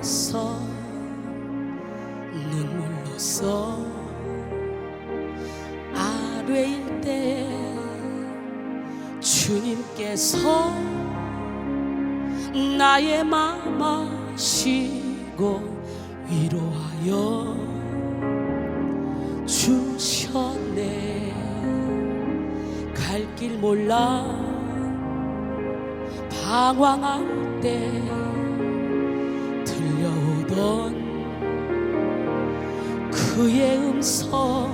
위로서 눈물로써 아뢰일 때 주님께서 나의 맘 아시고 위로하여 주셨네. 갈 길 몰라 방황할 때 들려오던 그의 음성,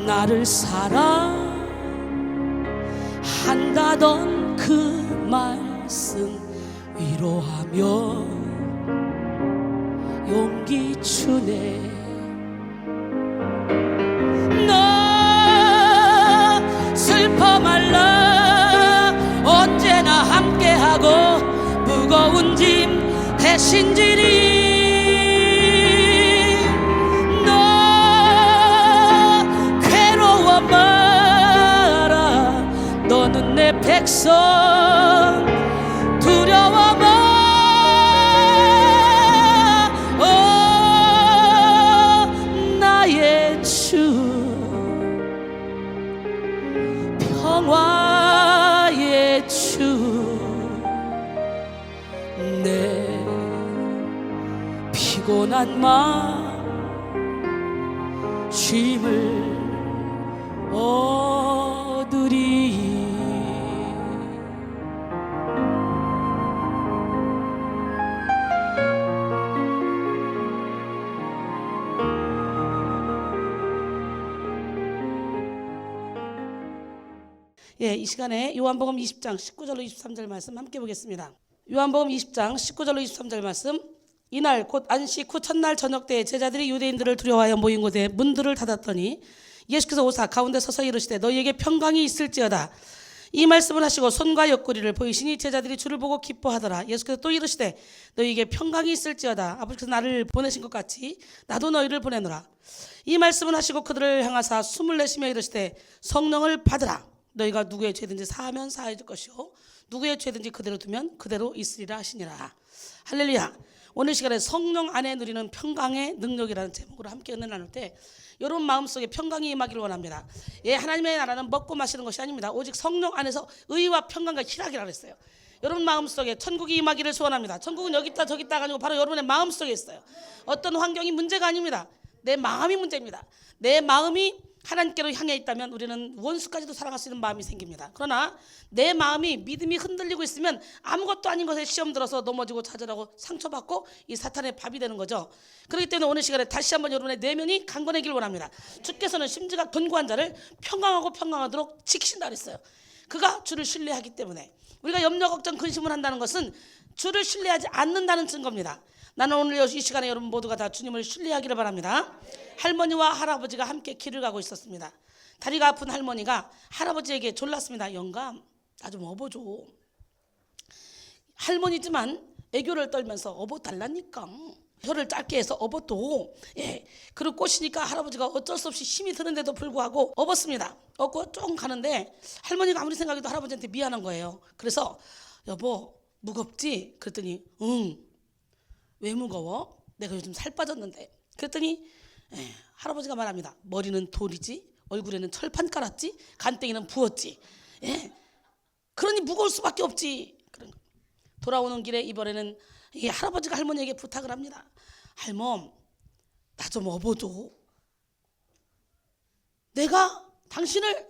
나를 사랑한다던 그 말씀 위로하며 용기 주네. 너 슬퍼 말라, 언제나 함께하고 무거운 짐 대신 지리. 너 괴로워 마라, 너는 내 백성. 두려워 마, 나의 주 평화의 주. 내 피곤한 마음 쉼을 얻으리. 이 시간에 요한복음 20장 19절로 23절 말씀 함께 보겠습니다. 요한복음 20장 19절로 23절 말씀. 이날 곧 안식 후 첫날 저녁 때에 제자들이 유대인들을 두려워하여 모인 곳에 문들을 닫았더니 예수께서 오사 가운데 서서 이르시되 너희에게 평강이 있을지어다. 이 말씀을 하시고 손과 옆구리를 보이시니 제자들이 주를 보고 기뻐하더라. 예수께서 또 이르시되 너희에게 평강이 있을지어다. 아버지께서 나를 보내신 것 같이 나도 너희를 보내노라. 이 말씀을 하시고 그들을 향하사 숨을 내쉬며 이르시되 성령을 받으라. 너희가 누구의 죄든지 사하면 사해질 것이요 누구의 죄든지 그대로 두면 그대로 있으리라 하시니라. 할렐루야. 오늘 시간에 성령 안에 누리는 평강의 능력이라는 제목으로 함께 은혜 나눌 때 여러분 마음속에 평강이 임하기를 원합니다. 하나님의 나라는 먹고 마시는 것이 아닙니다. 오직 성령 안에서 의와 평강과 희락이라고 했어요. 여러분 마음속에 천국이 임하기를 소원합니다. 천국은 여기 있다 저기 있다가 아니고 바로 여러분의 마음속에 있어요. 어떤 환경이 문제가 아닙니다. 내 마음이 문제입니다. 내 마음이 하나님께로 향해 있다면 우리는 원수까지도 사랑할 수 있는 마음이 생깁니다. 그러나 내 마음이 믿음이 흔들리고 있으면 아무것도 아닌 것에 시험 들어서 넘어지고 좌절하고 상처받고 이 사탄의 밥이 되는 거죠. 그렇기 때문에 오늘 시간에 다시 한번 여러분의 내면이 강건해지길 원합니다. 주께서는 심지가 견고한 자를 평강하고 평강하도록 지키신다 그랬어요. 그가 주를 신뢰하기 때문에. 우리가 염려 걱정 근심을 한다는 것은 주를 신뢰하지 않는다는 증거입니다. 나는 오늘 이 시간에 여러분 모두가 다 주님을 신뢰하기를 바랍니다. 할머니와 할아버지가 함께 길을 가고 있었습니다. 다리가 아픈 할머니가 할아버지에게 졸랐습니다. 영감, 나 좀 업어줘. 할머니지만 애교를 떨면서 업어달라니까. 혀를 짧게 해서 업어도. 그리고 꼬시니까 할아버지가 어쩔 수 없이 힘이 드는데도 불구하고 업었습니다. 업고 쫑 가는데 할머니가 아무리 생각해도 할아버지한테 미안한 거예요. 그래서 여보 무겁지? 그랬더니 응. 왜 무거워? 내가 요즘 살 빠졌는데. 그랬더니 할아버지가 말합니다. 머리는 돌이지, 얼굴에는 철판 깔았지, 간땡이는 부었지. 그러니 무거울 수밖에 없지. 돌아오는 길에 이번에는 이 할아버지가 할머니에게 부탁을 합니다. 할멈, 나 좀 업어줘. 내가 당신을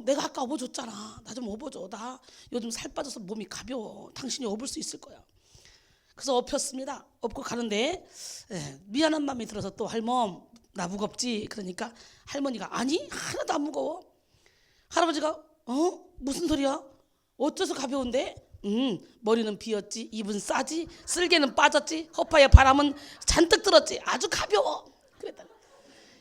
내가 아까 업어줬잖아. 나 좀 업어줘. 나 요즘 살 빠져서 몸이 가벼워. 당신이 업을 수 있을 거야. 그래서 업혔습니다. 업고 가는데 미안한 마음이 들어서 또 할멈 나 무겁지? 그러니까 할머니가 아니 하나도 안 무거워. 할아버지가 무슨 소리야? 어째서 가벼운데? 머리는 비었지, 입은 싸지, 쓸개는 빠졌지, 허파에 바람은 잔뜩 들었지, 아주 가벼워. 그랬다.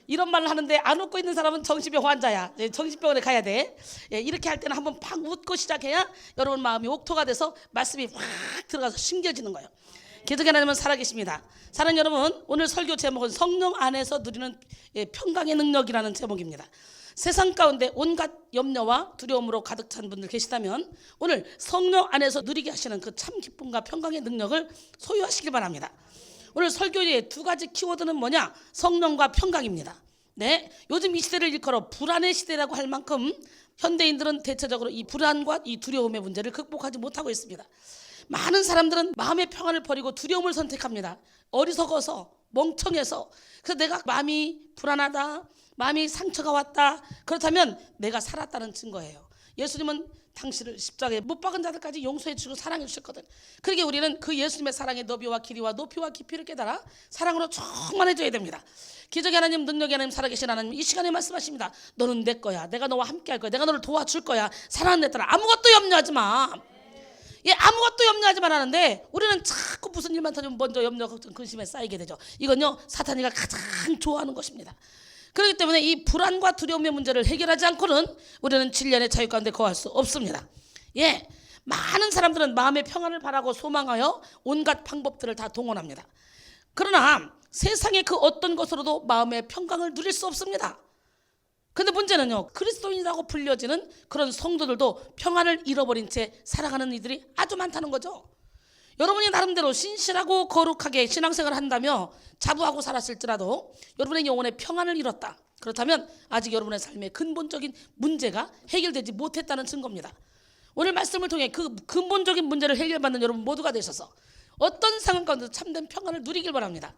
이런 말을 하는데 안 웃고 있는 사람은 정신병 환자야. 정신병원에 가야 돼. 이렇게 할 때는 한번 팍 웃고 시작해야 여러분 마음이 옥토가 돼서 말씀이 확 들어가서 심겨지는 거예요. 기적의 하나님은 살아계십니다. 사랑하는 여러분, 오늘 설교 제목은 성령 안에서 누리는 평강의 능력이라는 제목입니다. 세상 가운데 온갖 염려와 두려움으로 가득 찬 분들 계시다면 오늘 성령 안에서 누리게 하시는 그 참 기쁨과 평강의 능력을 소유하시길 바랍니다. 오늘 설교의 두 가지 키워드는 뭐냐? 성령과 평강입니다. 네, 요즘 이 시대를 일컬어 불안의 시대라고 할 만큼 현대인들은 대체적으로 이 불안과 이 두려움의 문제를 극복하지 못하고 있습니다. 많은 사람들은 마음의 평안을 버리고 두려움을 선택합니다. 어리석어서, 멍청해서. 그래서 내가 마음이 불안하다, 마음이 상처가 왔다, 그렇다면 내가 살았다는 증거예요. 예수님은 당신을 십자가에 못 박은 자들까지 용서해 주시고 사랑해 주셨거든. 그러기에 우리는 그 예수님의 사랑의 너비와 길이와 높이와 깊이를 깨달아 사랑으로 충만해져야 됩니다. 기적의 하나님, 능력의 하나님, 살아계신 하나님, 이 시간에 말씀하십니다. 너는 내 거야. 내가 너와 함께 할 거야. 내가 너를 도와줄 거야. 사랑하는 내 딸아, 아무것도 염려하지 마. 예, 아무것도 염려하지 말라는데 우리는 자꾸 무슨 일만 터지면 먼저 염려, 걱정, 근심에 쌓이게 되죠. 이건요, 사탄이가 가장 좋아하는 것입니다. 그렇기 때문에 이 불안과 두려움의 문제를 해결하지 않고는 우리는 진리의 자유 가운데 거할 수 없습니다. 예, 많은 사람들은 마음의 평안을 바라고 소망하여 온갖 방법들을 다 동원합니다. 그러나 세상의 그 어떤 것으로도 마음의 평강을 누릴 수 없습니다. 근데 문제는요, 그리스도인이라고 불려지는 그런 성도들도 평안을 잃어버린 채 살아가는 이들이 아주 많다는 거죠. 여러분이 나름대로 신실하고 거룩하게 신앙생활을 한다며 자부하고 살았을지라도 여러분의 영혼의 평안을 잃었다. 그렇다면 아직 여러분의 삶의 근본적인 문제가 해결되지 못했다는 증거입니다. 오늘 말씀을 통해 그 근본적인 문제를 해결받는 여러분 모두가 되셔서 어떤 상황 가운데도 참된 평안을 누리길 바랍니다.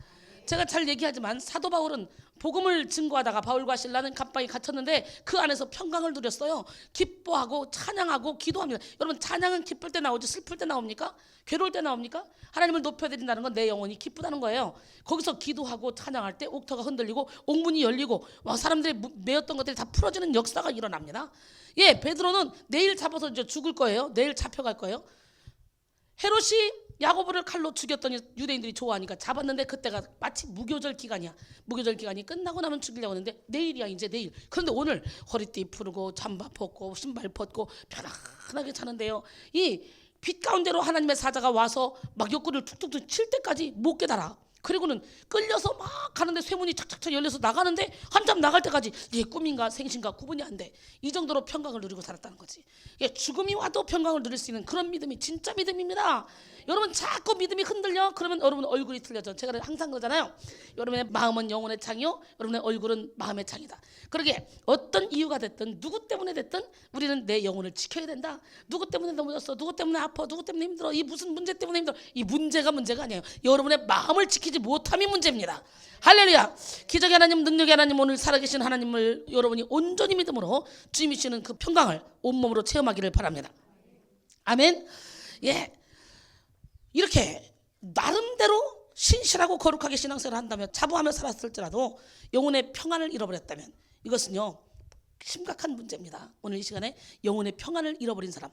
제가 잘 얘기하지만 사도 바울은 복음을 증거하다가 바울과 실라는 감방에 갇혔는데 그 안에서 평강을 누렸어요. 기뻐하고 찬양하고 기도합니다. 여러분, 찬양은 기쁠 때 나오지 슬플 때 나옵니까? 괴로울 때 나옵니까? 하나님을 높여드린다는 건 내 영혼이 기쁘다는 거예요. 거기서 기도하고 찬양할 때 옥터가 흔들리고 옥문이 열리고 사람들이 메었던 것들이 다 풀어지는 역사가 일어납니다. 예, 베드로는 내일 잡아서 이제 죽을 거예요. 내일 잡혀갈 거예요. 헤롯이 야고보를 칼로 죽였더니 유대인들이 좋아하니까 잡았는데 그때가 마치 무교절 기간이야. 무교절 기간이 끝나고 나면 죽이려고 하는데 내일이야, 이제 내일. 그런데 오늘 허리띠 풀고 잠바 벗고 신발 벗고 편안하게 자는데요, 이 빛 가운데로 하나님의 사자가 와서 막 옆구리를 툭툭툭 칠 때까지 못 깨달아. 그리고는 끌려서 막 가는데 쇠문이 착착착 열려서 나가는데 한참 나갈 때까지 이게 꿈인가 생신가 구분이 안 돼. 이 정도로 평강을 누리고 살았다는 거지. 죽음이 와도 평강을 누릴 수 있는 그런 믿음이 진짜 믿음입니다. 여러분, 자꾸 믿음이 흔들려 그러면 여러분 얼굴이 틀려져. 제가 항상 그러잖아요. 여러분의 마음은 영혼의 창이요, 여러분의 얼굴은 마음의 창이다. 그러게 어떤 이유가 됐든 누구 때문에 됐든 우리는 내 영혼을 지켜야 된다. 누구 때문에 넘어졌어, 누구 때문에 아파, 누구 때문에 힘들어, 이 무슨 문제 때문에 힘들어, 이 문제가 아니에요. 여러분의 마음을 지키지 못함이 문제입니다. 할렐루야. 기적의 하나님, 능력의 하나님, 오늘 살아계신 하나님을 여러분이 온전히 믿음으로 주님이 주시는 그 평강을 온몸으로 체험하기를 바랍니다. 아멘. 예, 이렇게 나름대로 신실하고 거룩하게 신앙생활을 한다면, 자부하며 살았을지라도 영혼의 평안을 잃어버렸다면 이것은요, 심각한 문제입니다. 오늘 이 시간에 영혼의 평안을 잃어버린 사람,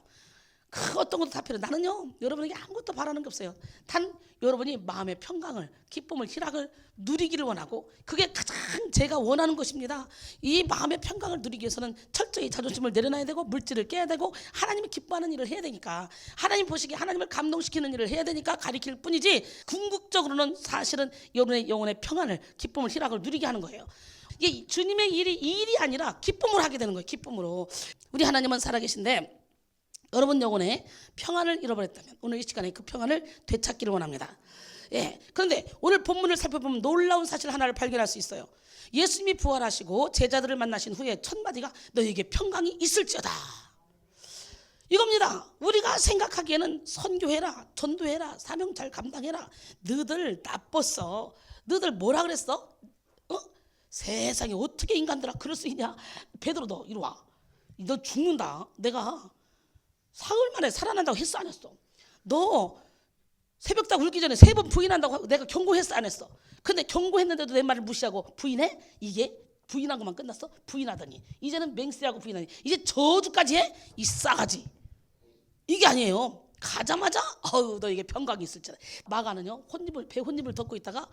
그 어떤 것도 다 필요. 나는요, 여러분에게 아무것도 바라는 게 없어요. 단 여러분이 마음의 평강을, 기쁨을, 희락을 누리기를 원하고, 그게 가장 제가 원하는 것입니다. 이 마음의 평강을 누리기 위해서는 철저히 자존심을 내려놔야 되고 물질을 깨야 되고 하나님이 기뻐하는 일을 해야 되니까, 하나님 보시기에 하나님을 감동시키는 일을 해야 되니까 가리킬 뿐이지, 궁극적으로는 사실은 여러분의 영혼의 평안을, 기쁨을, 희락을 누리게 하는 거예요. 이게 주님의 일이 아니라 기쁨으로 하게 되는 거예요. 기쁨으로. 우리 하나님은 살아계신데 여러분 영혼의 평안을 잃어버렸다면 오늘 이 시간에 그 평안을 되찾기를 원합니다. 예, 그런데 오늘 본문을 살펴보면 놀라운 사실 하나를 발견할 수 있어요. 예수님이 부활하시고 제자들을 만나신 후에 첫 마디가 너희에게 평강이 있을지어다, 이겁니다. 우리가 생각하기에는 선교해라, 전도해라, 사명 잘 감당해라, 너희들 나빴어, 너희들 뭐라 그랬어? 세상에 어떻게 인간들아 그럴 수 있냐? 베드로, 너 이리 와. 너 죽는다. 내가 사흘 만에 살아난다고 했어, 안 했어? 너 새벽다 울기 전에 3번 부인한다고 내가 경고했어, 안 했어? 근데 경고했는데도 내 말을 무시하고 부인해? 이게 부인한 것만 끝났어? 부인하더니 이제는 맹세하고 부인하니 이제 저주까지 해? 이 싸가지. 이게 아니에요. 가자마자 너에게 평강이 있을지라. 마가는요, 배 혼입을 덮고 있다가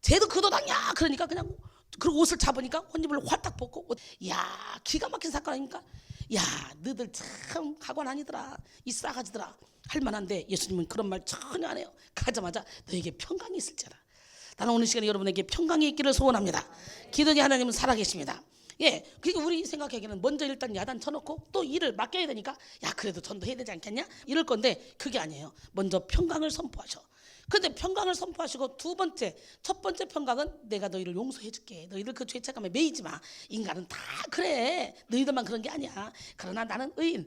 쟤도 그도당이야 그러니까 그냥 그 옷을 잡으니까 혼입을 활딱 벗고, 야, 기가 막힌 사건 아닙니까? 야, 너희들 참 가관 아니더라, 이 싸가지더라 할 만한데 예수님은 그런 말 전혀 안 해요. 가자마자 너에게 평강이 있을지라. 나는 오늘 시간에 여러분에게 평강이 있기를 소원합니다. 기도의 하나님은 살아계십니다. 예, 그러니까 우리 생각하기에는 먼저 일단 야단 쳐놓고 또 일을 맡겨야 되니까 야 그래도 전도해야 되지 않겠냐 이럴 건데 그게 아니에요. 먼저 평강을 선포하셔. 근데 평강을 선포하시고 첫 번째 평강은 내가 너희를 용서해 줄게. 너희들 그 죄책감에 매이지 마. 인간은 다 그래. 너희들만 그런 게 아니야. 그러나 나는 의인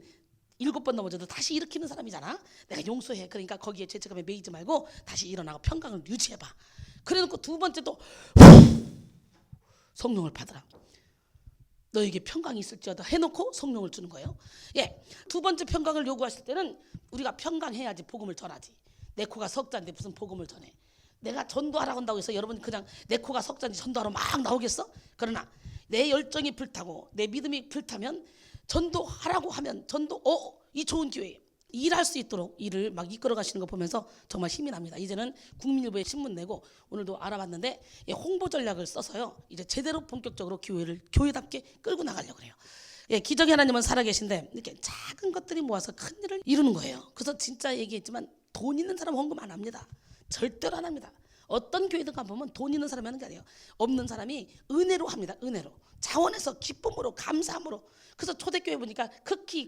7번 넘어져도 다시 일으키는 사람이잖아. 내가 용서해. 그러니까 거기에 죄책감에 매이지 말고 다시 일어나고 평강을 유지해봐. 그래놓고 두 번째 또 성령을 받으라. 너에게 평강이 있을지어다 해놓고 성령을 주는 거예요. 예, 두 번째 평강을 요구하실 때는 우리가 평강해야지 복음을 전하지. 내 코가 석자인데 무슨 복음을 전해. 내가 전도하라고 한다고 해서 여러분 그냥 내 코가 석자인지 전도하러 막 나오겠어? 그러나 내 열정이 불타고 내 믿음이 불타면 전도하라고 하면 이 좋은 기회에 일할 수 있도록 일을 막 이끌어 가시는 거 보면서 정말 힘이 납니다. 이제는 국민일보에 신문 내고 오늘도 알아봤는데 홍보 전략을 써서요 이제 제대로 본격적으로 교회를 교회답게 끌고 나가려고 그래요. 예, 기적의 하나님은 살아계신데 이렇게 작은 것들이 모아서 큰 일을 이루는 거예요. 그래서 진짜 얘기했지만 돈 있는 사람 헌금 안 합니다. 절대로 안 합니다. 어떤 교회든 가보면 돈 있는 사람이 하는 게 아니에요. 없는 사람이 은혜로 합니다. 은혜로. 자원해서 기쁨으로 감사함으로. 그래서 초대교회 보니까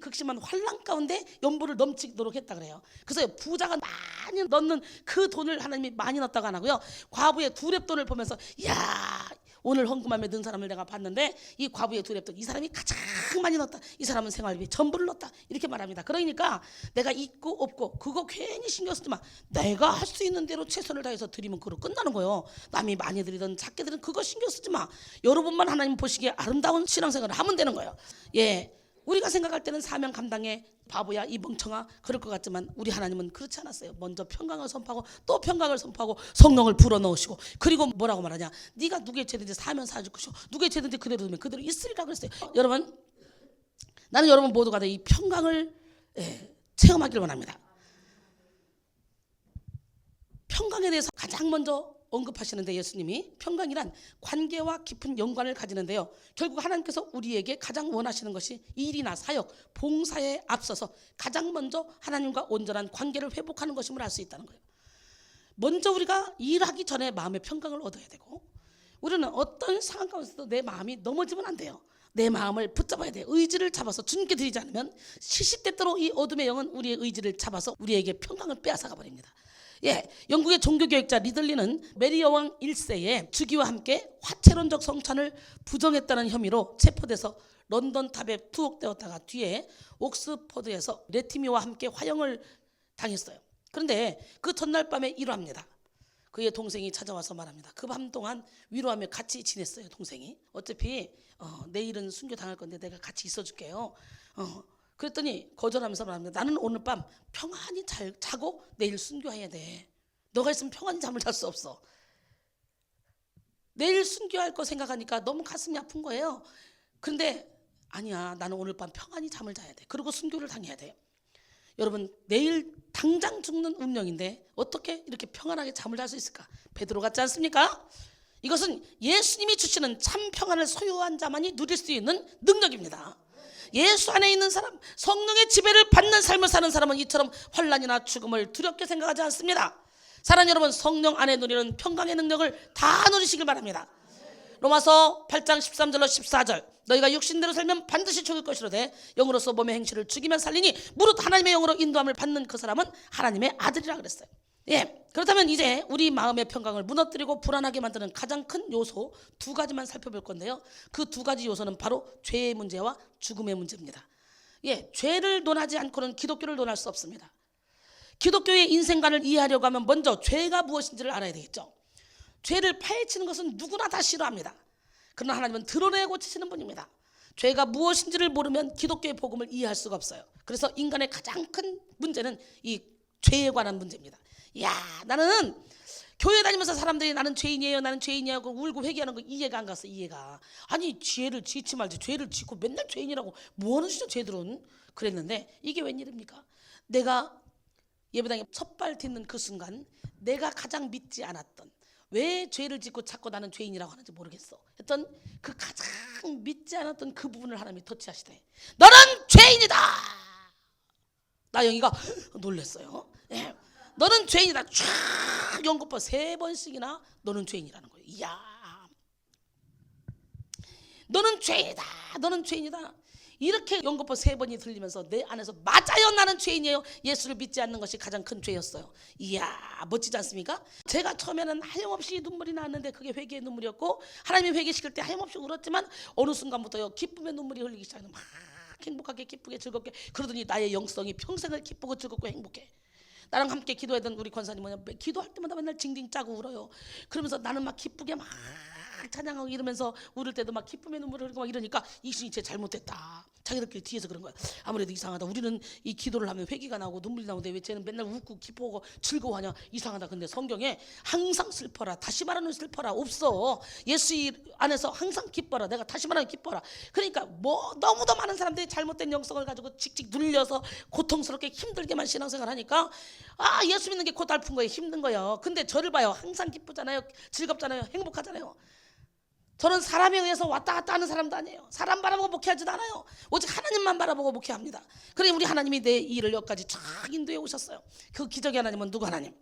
극심한 환난 가운데 연보를 넘치도록 했다 그래요. 그래서 부자가 많이 넣는 그 돈을 하나님이 많이 넣었다고 안 하고요. 과부의 두렙돈을 보면서 야 오늘 헌금함에 넣은 사람을 내가 봤는데 이 과부의 두렙돈 이 사람이 가장 많이 넣었다. 이 사람은 생활비 전부를 넣었다. 이렇게 말합니다. 그러니까 내가 있고 없고 그거 괜히 신경 쓰지 마. 내가 할 수 있는 대로 최선을 다해서 드리면 그로 끝나는 거예요. 남이 많이 드리든 작게 드리든 그거 신경 쓰지 마. 여러분만 하나님 보시기에 아름다운 신앙생활을 하면 되는 거예요. 예, 우리가 생각할 때는 사명 감당해 바보야 이 멍청아 그럴 것 같지만 우리 하나님은 그렇지 않았어요. 먼저 평강을 선포하고 또 평강을 선포하고 성령을 불어넣으시고 그리고 뭐라고 말하냐. 네가 누구의 죄든지 사면 사줄 것이고 누구의 죄든지 그대로 두면 그대로 있으리라 그랬어요. 여러분 나는 여러분 모두가 다 이 평강을 체험하기를 원합니다. 평강에 대해서 가장 먼저 언급하시는데 예수님이 평강이란 관계와 깊은 연관을 가지는데요. 결국 하나님께서 우리에게 가장 원하시는 것이 일이나 사역, 봉사에 앞서서 가장 먼저 하나님과 온전한 관계를 회복하는 것임을 알 수 있다는 거예요. 먼저 우리가 일하기 전에 마음의 평강을 얻어야 되고 우리는 어떤 상황 가운데서도 내 마음이 넘어지면 안 돼요. 내 마음을 붙잡아야 돼요. 의지를 잡아서 주님께 드리지 않으면 시시때때로 이 어둠의 영은 우리의 의지를 잡아서 우리에게 평강을 빼앗아가 버립니다. 예, 영국의 종교교육자 리들리는 메리 여왕 1세에 주기와 함께 화채론적 성찬을 부정했다는 혐의로 체포돼서 런던 탑에 투옥되었다가 뒤에 옥스퍼드에서 레티미와 함께 화형을 당했어요. 그런데 그 전날 밤에 일어납니다. 그의 동생이 찾아와서 말합니다. 그 밤 동안 위로하며 같이 지냈어요. 동생이 어차피 내일은 순교 당할 건데 내가 같이 있어줄게요. 그랬더니 거절하면서 말합니다. 나는 오늘 밤 평안히 잘 자고 내일 순교해야 돼. 너가 있으면 평안히 잠을 잘 수 없어. 내일 순교할 거 생각하니까 너무 가슴이 아픈 거예요. 그런데 아니야, 나는 오늘 밤 평안히 잠을 자야 돼. 그리고 순교를 당해야 돼. 여러분 내일 당장 죽는 운명인데 어떻게 이렇게 평안하게 잠을 잘 수 있을까? 베드로 같지 않습니까? 이것은 예수님이 주시는 참 평안을 소유한 자만이 누릴 수 있는 능력입니다. 예수 안에 있는 사람, 성령의 지배를 받는 삶을 사는 사람은 이처럼 환난이나 죽음을 두렵게 생각하지 않습니다. 사랑하는 여러분, 성령 안에 누리는 평강의 능력을 다 누리시길 바랍니다. 로마서 8장 13절로 14절 너희가 육신대로 살면 반드시 죽을 것이로되 영으로서 몸의 행실을 죽이면 살리니 무릇 하나님의 영으로 인도함을 받는 그 사람은 하나님의 아들이라 그랬어요. 예, 그렇다면 이제 우리 마음의 평강을 무너뜨리고 불안하게 만드는 가장 큰 요소 두 가지만 살펴볼 건데요. 그 두 가지 요소는 바로 죄의 문제와 죽음의 문제입니다. 예, 죄를 논하지 않고는 기독교를 논할 수 없습니다. 기독교의 인생관을 이해하려고 하면 먼저 죄가 무엇인지를 알아야 되겠죠. 죄를 파헤치는 것은 누구나 다 싫어합니다. 그러나 하나님은 드러내고 치시는 분입니다. 죄가 무엇인지를 모르면 기독교의 복음을 이해할 수가 없어요. 그래서 인간의 가장 큰 문제는 이 죄에 관한 문제입니다. 야, 나는 교회 다니면서 사람들이 나는 죄인이에요, 나는 죄인이야 하고 울고 회개하는 거 이해가 안 갔어. 이해가. 아니 죄를 짓지 말지. 죄를 짓고 맨날 죄인이라고 뭐하는 짓이야 죄들은. 그랬는데 이게 웬일입니까? 내가 예배당에 첫발 딛는 그 순간 내가 가장 믿지 않았던 왜 죄를 짓고 자꾸 나는 죄인이라고 하는지 모르겠어 했던 그 가장 믿지 않았던 그 부분을 하나님이 터치하시대. 너는 죄인이다. 나영이가 놀랐어요. 예. 너는 죄인이다. 쫙 연거푸 3번씩이나 너는 죄인이라는 거예요. 이야, 너는 죄인이다. 너는 죄인이다. 이렇게 연거푸 3번이 들리면서 내 안에서 맞아요, 나는 죄인이에요. 예수를 믿지 않는 것이 가장 큰 죄였어요. 이야, 멋지지 않습니까? 제가 처음에는 하염없이 눈물이 나왔는데 그게 회개의 눈물이었고, 하나님이 회개시킬 때 하염없이 울었지만 어느 순간부터요 기쁨의 눈물이 흘리기 시작해요. 막 행복하게 기쁘게 즐겁게. 그러더니 나의 영성이 평생을 기쁘고 즐겁고 행복해. 나랑 함께 기도하던 우리 권사님은 기도할 때마다 맨날 징징 짜고 울어요. 그러면서 나는 막 기쁘게 막 찬양하고 이러면서 울을 때도 막 기쁨의 눈물을 흘리고 막 이러니까 이순이 쟤 잘못됐다. 자기들끼리 뒤에서 그런 거야. 아무래도 이상하다. 우리는 이 기도를 하면 회개가 나오고 눈물이 나오는데 왜 쟤는 맨날 웃고 기뻐하고 즐거워하냐. 이상하다. 근데 성경에 항상 슬퍼라, 다시 말하는 슬퍼라 없어. 예수 안에서 항상 기뻐라. 내가 다시 말하는 기뻐라. 그러니까 뭐 너무도 많은 사람들이 잘못된 영성을 가지고 칙칙 눌려서 고통스럽게 힘들게만 신앙생활 하니까 예수 믿는 게 고달픈 거예요. 힘든 거예요. 근데 저를 봐요. 항상 기쁘잖아요. 즐겁잖아요. 행복하잖아요. 저는 사람에 의해서 왔다 갔다 하는 사람도 아니에요. 사람 바라보고 목회하지도 않아요. 오직 하나님만 바라보고 목회합니다. 그래 우리 하나님이 내 일을 여기까지 쫙 인도해 오셨어요. 그 기적의 하나님은 누구 하나님?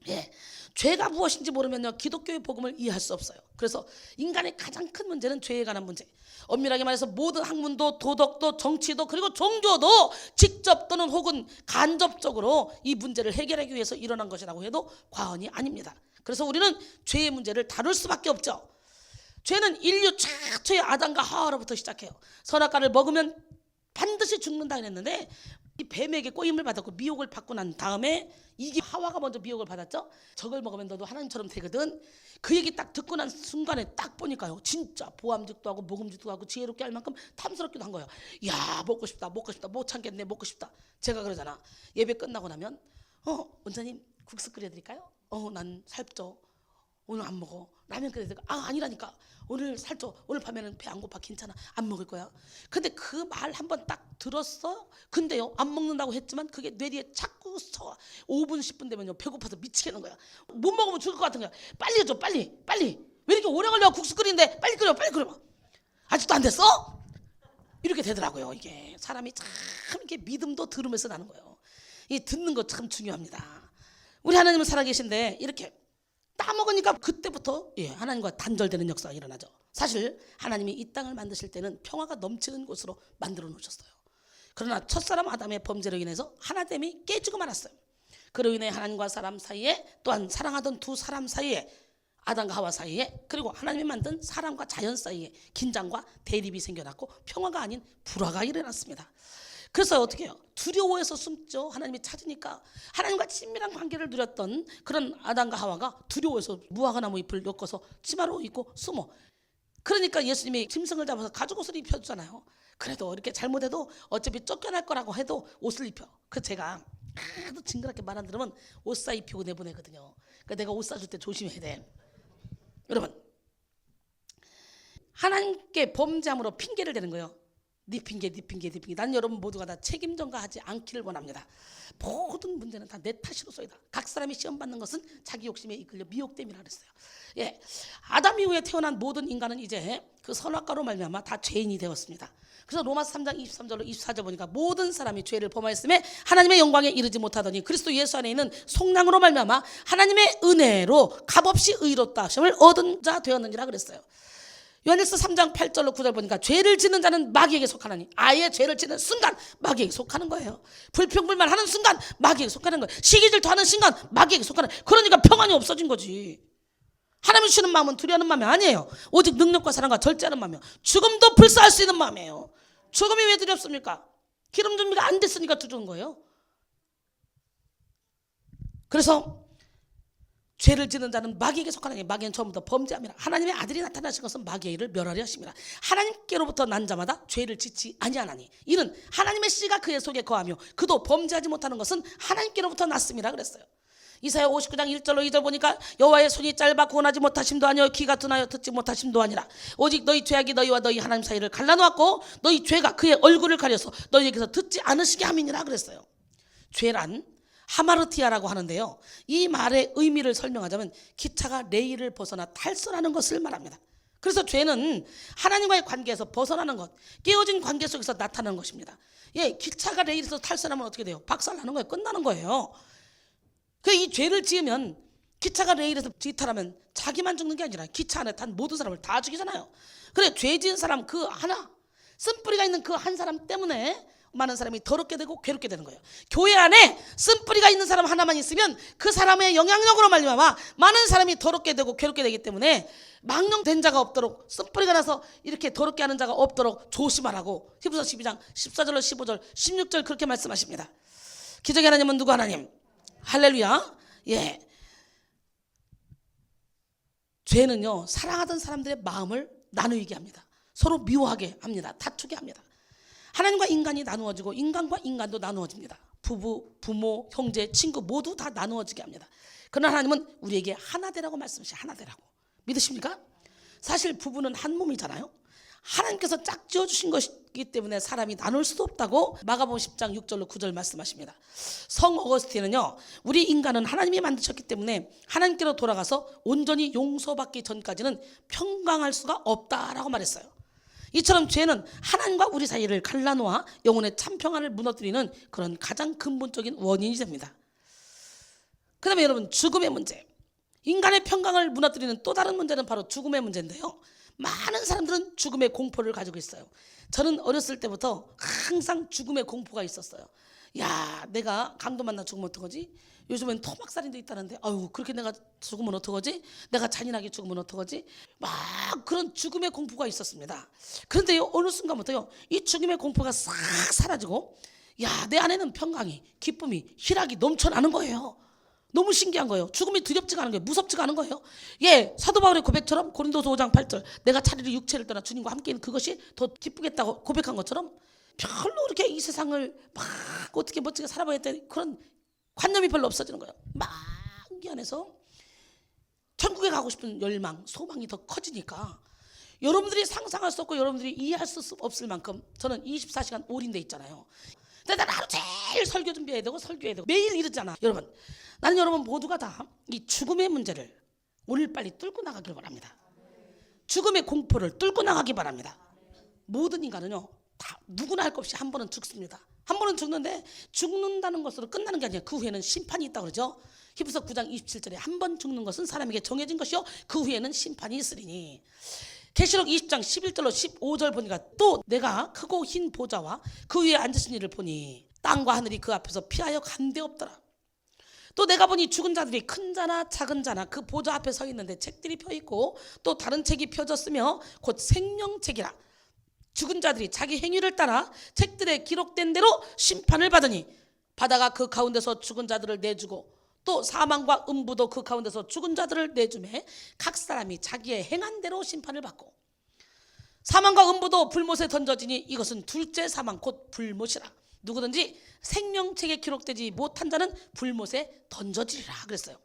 예, 죄가 무엇인지 모르면요 기독교의 복음을 이해할 수 없어요. 그래서 인간의 가장 큰 문제는 죄에 관한 문제. 엄밀하게 말해서 모든 학문도 도덕도 정치도 그리고 종교도 직접 또는 혹은 간접적으로 이 문제를 해결하기 위해서 일어난 것이라고 해도 과언이 아닙니다. 그래서 우리는 죄의 문제를 다룰 수밖에 없죠. 죄는 인류 최초의 아담과 하와로부터 시작해요. 선악과를 먹으면 반드시 죽는다 그랬는데 이 뱀에게 꼬임을 받았고 미혹을 받고 난 다음에 이게 하와가 먼저 미혹을 받았죠. 저걸 먹으면 너도 하나님처럼 되거든. 그 얘기 딱 듣고 난 순간에 딱 보니까요 진짜 보암직도 하고 먹음직도 하고 지혜롭게 할 만큼 탐스럽기도 한 거예요. 야, 먹고 싶다 못 참겠네, 먹고 싶다. 제가 그러잖아. 예배 끝나고 나면 원장님 국수 끓여드릴까요? 난 살쪄. 오늘 안 먹어. 라면 끓여드릴까? 아니라니까. 오늘 살쪄. 오늘 밤에는 배 안 고파. 괜찮아. 안 먹을 거야. 근데 그 말 한번 딱 들었어. 근데요 안 먹는다고 했지만 그게 뇌리에 자꾸 서 5분 10분 되면요 배고파서 미치겠는 거야. 못 먹으면 죽을 것 같은 거야. 빨리 해줘. 빨리. 왜 이렇게 오래 걸려? 국수 끓이는데 빨리 끓여. 아직도 안 됐어? 이렇게 되더라고요. 이게 사람이 참 이렇게 믿음도 들으면서 나는 거예요. 이 듣는 거 참 중요합니다. 우리 하나님은 살아계신데 이렇게 따먹으니까 그때부터 하나님과 단절되는 역사가 일어나죠. 사실 하나님이 이 땅을 만드실 때는 평화가 넘치는 곳으로 만들어 놓으셨어요. 그러나 첫사람 아담의 범죄로 인해서 하나됨이 깨지고 말았어요. 그로 인해 하나님과 사람 사이에 또한 사랑하던 두 사람 사이에 아담과 하와 사이에 그리고 하나님이 만든 사람과 자연 사이에 긴장과 대립이 생겨났고 평화가 아닌 불화가 일어났습니다. 그래서 어떻게 해요? 두려워해서 숨죠. 하나님이 찾으니까. 하나님과 친밀한 관계를 누렸던 그런 아담과 하와가 두려워해서 무화과나무 잎을 엮어서 치마로 입고 숨어. 그러니까 예수님이 짐승을 잡아서 가죽옷을 입혀주잖아요. 그래도 이렇게 잘못해도 어차피 쫓겨날 거라고 해도 옷을 입혀. 그래서 제가 하도 징그럽게 말 안 들으면 옷 사 입히고 내보내거든요. 그러니까 내가 옷 사줄 때 조심해야 돼. 여러분, 하나님께 범죄함으로 핑계를 대는 거예요. 네 핑계. 난 여러분 모두가 다 책임 전가하지 않기를 원합니다. 모든 문제는 다 내 탓으로 쏘이다. 각 사람이 시험 받는 것은 자기 욕심에 이끌려 미혹됨이라 그랬어요. 아담 이후에 태어난 모든 인간은 이제 그 선악과로 말미암아 다 죄인이 되었습니다. 그래서 로마서 3장 23절로 24절 보니까 모든 사람이 죄를 범하였음에 하나님의 영광에 이르지 못하더니 그리스도 예수 안에 있는 속량으로 말미암아 하나님의 은혜로 값없이 의롭다 하심을 얻은 자 되었느니라 그랬어요. 요한일서 3장 8절로 9절 보니까 죄를 짓는 자는 마귀에게 속하나니 아예 죄를 짓는 순간 마귀에게 속하는 거예요. 불평불만하는 순간 마귀에게 속하는 거예요. 시기질투하는 순간 마귀에게 속하는 거예요. 그러니까 평안이 없어진 거지. 하나님 주시는 마음은 두려워하는 마음이 아니에요. 오직 능력과 사랑과 절제하는 마음이에요. 죽음도 불사할 수 있는 마음이에요. 죽음이 왜 두렵습니까? 기름 준비가 안 됐으니까 두려운 거예요. 그래서 죄를 짓는 자는 마귀에게 속하나니 마귀는 처음부터 범죄함이라. 하나님의 아들이 나타나신 것은 마귀의 일을 멸하려 하심이라. 하나님께로부터 난 자마다 죄를 짓지 아니하나니 이는 하나님의 씨가 그의 속에 거하며 그도 범죄하지 못하는 것은 하나님께로부터 났음이라 그랬어요. 이사야 59장 1절로 2절 보니까 여호와의 손이 짧아 구원하지 못하심도 아니요 귀가 둔하여 듣지 못하심도 아니라 오직 너희 죄악이 너희와 너희 하나님 사이를 갈라놓았고 너희 죄가 그의 얼굴을 가려서 너희에게서 듣지 않으시게 함이니라 그랬어요. 죄란 하마르티아라고 하는데요, 이 말의 의미를 설명하자면 기차가 레일을 벗어나 탈선하는 것을 말합니다. 그래서 죄는 하나님과의 관계에서 벗어나는 것, 깨어진 관계 속에서 나타나는 것입니다. 기차가 레일에서 탈선하면 어떻게 돼요? 박살나는 거예요. 끝나는 거예요. 이 죄를 지으면 기차가 레일에서 뒤탈하면 자기만 죽는 게 아니라 기차 안에 탄 모든 사람을 다 죽이잖아요. 그래, 죄 지은 사람 그 하나, 쓴뿌리가 있는 그 한 사람 때문에 많은 사람이 더럽게 되고 괴롭게 되는 거예요. 교회 안에 쓴뿌리가 있는 사람 하나만 있으면 그 사람의 영향력으로 말미암아 많은 사람이 더럽게 되고 괴롭게 되기 때문에 망령된 자가 없도록, 쓴뿌리가 나서 이렇게 더럽게 하는 자가 없도록 조심하라고 히브리서 12장 14절로 15절 16절 그렇게 말씀하십니다. 기적의 하나님은 누구 하나님? 할렐루야. 예. 죄는요, 사랑하던 사람들의 마음을 나누게 합니다. 서로 미워하게 합니다. 다투게 합니다. 하나님과 인간이 나누어지고 인간과 인간도 나누어집니다. 부부, 부모, 형제, 친구 모두 다 나누어지게 합니다. 그러나 하나님은 우리에게 하나 되라고 말씀하시죠. 하나 되라고. 믿으십니까? 사실 부부는 한 몸이잖아요. 하나님께서 짝 지어주신 것이기 때문에 사람이 나눌 수도 없다고 마가복음 10장 6절로 9절 말씀하십니다. 성 어거스틴은요, 우리 인간은 하나님이 만드셨기 때문에 하나님께로 돌아가서 온전히 용서받기 전까지는 평강할 수가 없다라고 말했어요. 이처럼 죄는 하나님과 우리 사이를 갈라놓아 영혼의 참평안을 무너뜨리는 그런 가장 근본적인 원인이 됩니다. 그 다음에 여러분, 죽음의 문제. 인간의 평강을 무너뜨리는 또 다른 문제는 바로 죽음의 문제인데요, 많은 사람들은 죽음의 공포를 가지고 있어요. 저는 어렸을 때부터 항상 죽음의 공포가 있었어요. 야, 내가 강도 만나 죽으면 어떡하지? 요즘엔 토막살인도 있다는데, 아유, 그렇게 내가 죽으면 어떡하지? 내가 잔인하게 죽으면 어떡하지? 막 그런 죽음의 공포가 있었습니다. 그런데요, 어느 순간부터요, 이 죽음의 공포가 싹 사라지고, 야, 내 안에는 평강이, 기쁨이, 희락이 넘쳐나는 거예요. 너무 신기한 거예요. 죽음이 두렵지가 않은 거예요. 무섭지가 않은 거예요. 예, 사도 바울의 고백처럼 고린도서 5장 8절, 내가 차라리 육체를 떠나 주님과 함께 있는 그것이 더 기쁘겠다고 고백한 것처럼, 별로 그렇게 이 세상을 막 어떻게 멋지게 살아봐야겠다 그런 관념이 별로 없어지는 거예요. 막 이 안에서 천국에 가고 싶은 열망, 소망이 더 커지니까 여러분들이 상상할 수 없고 여러분들이 이해할 수 없을 만큼 저는 24시간 올인돼 있잖아요. 근데 난 하루 종일 설교 준비해야 되고 설교해야 되고 매일 이러잖아. 여러분, 나는 여러분 모두가 다 이 죽음의 문제를 오늘 빨리 뚫고 나가길 바랍니다. 죽음의 공포를 뚫고 나가기 바랍니다. 모든 인간은요, 다 누구나 할 것 없이 한 번은 죽습니다. 한 번은 죽는데 죽는다는 것으로 끝나는 게 아니라 그 후에는 심판이 있다고 그러죠. 히브리서 9장 27절에 한 번 죽는 것은 사람에게 정해진 것이요 그 후에는 심판이 있으리니. 계시록 20장 11절로 15절 보니까 또 내가 크고 흰 보좌와 그 위에 앉으신 이를 보니 땅과 하늘이 그 앞에서 피하여 간데 없더라. 또 내가 보니 죽은 자들이 큰 자나 작은 자나 그 보좌 앞에 서 있는데 책들이 펴 있고 또 다른 책이 펴졌으며 곧 생명책이라. 죽은 자들이 자기 행위를 따라 책들에 기록된 대로 심판을 받으니 바다가 그 가운데서 죽은 자들을 내주고 또 사망과 음부도 그 가운데서 죽은 자들을 내주매 각 사람이 자기의 행한 대로 심판을 받고 사망과 음부도 불못에 던져지니 이것은 둘째 사망 곧 불못이라. 누구든지 생명책에 기록되지 못한 자는 불못에 던져지리라 그랬어요.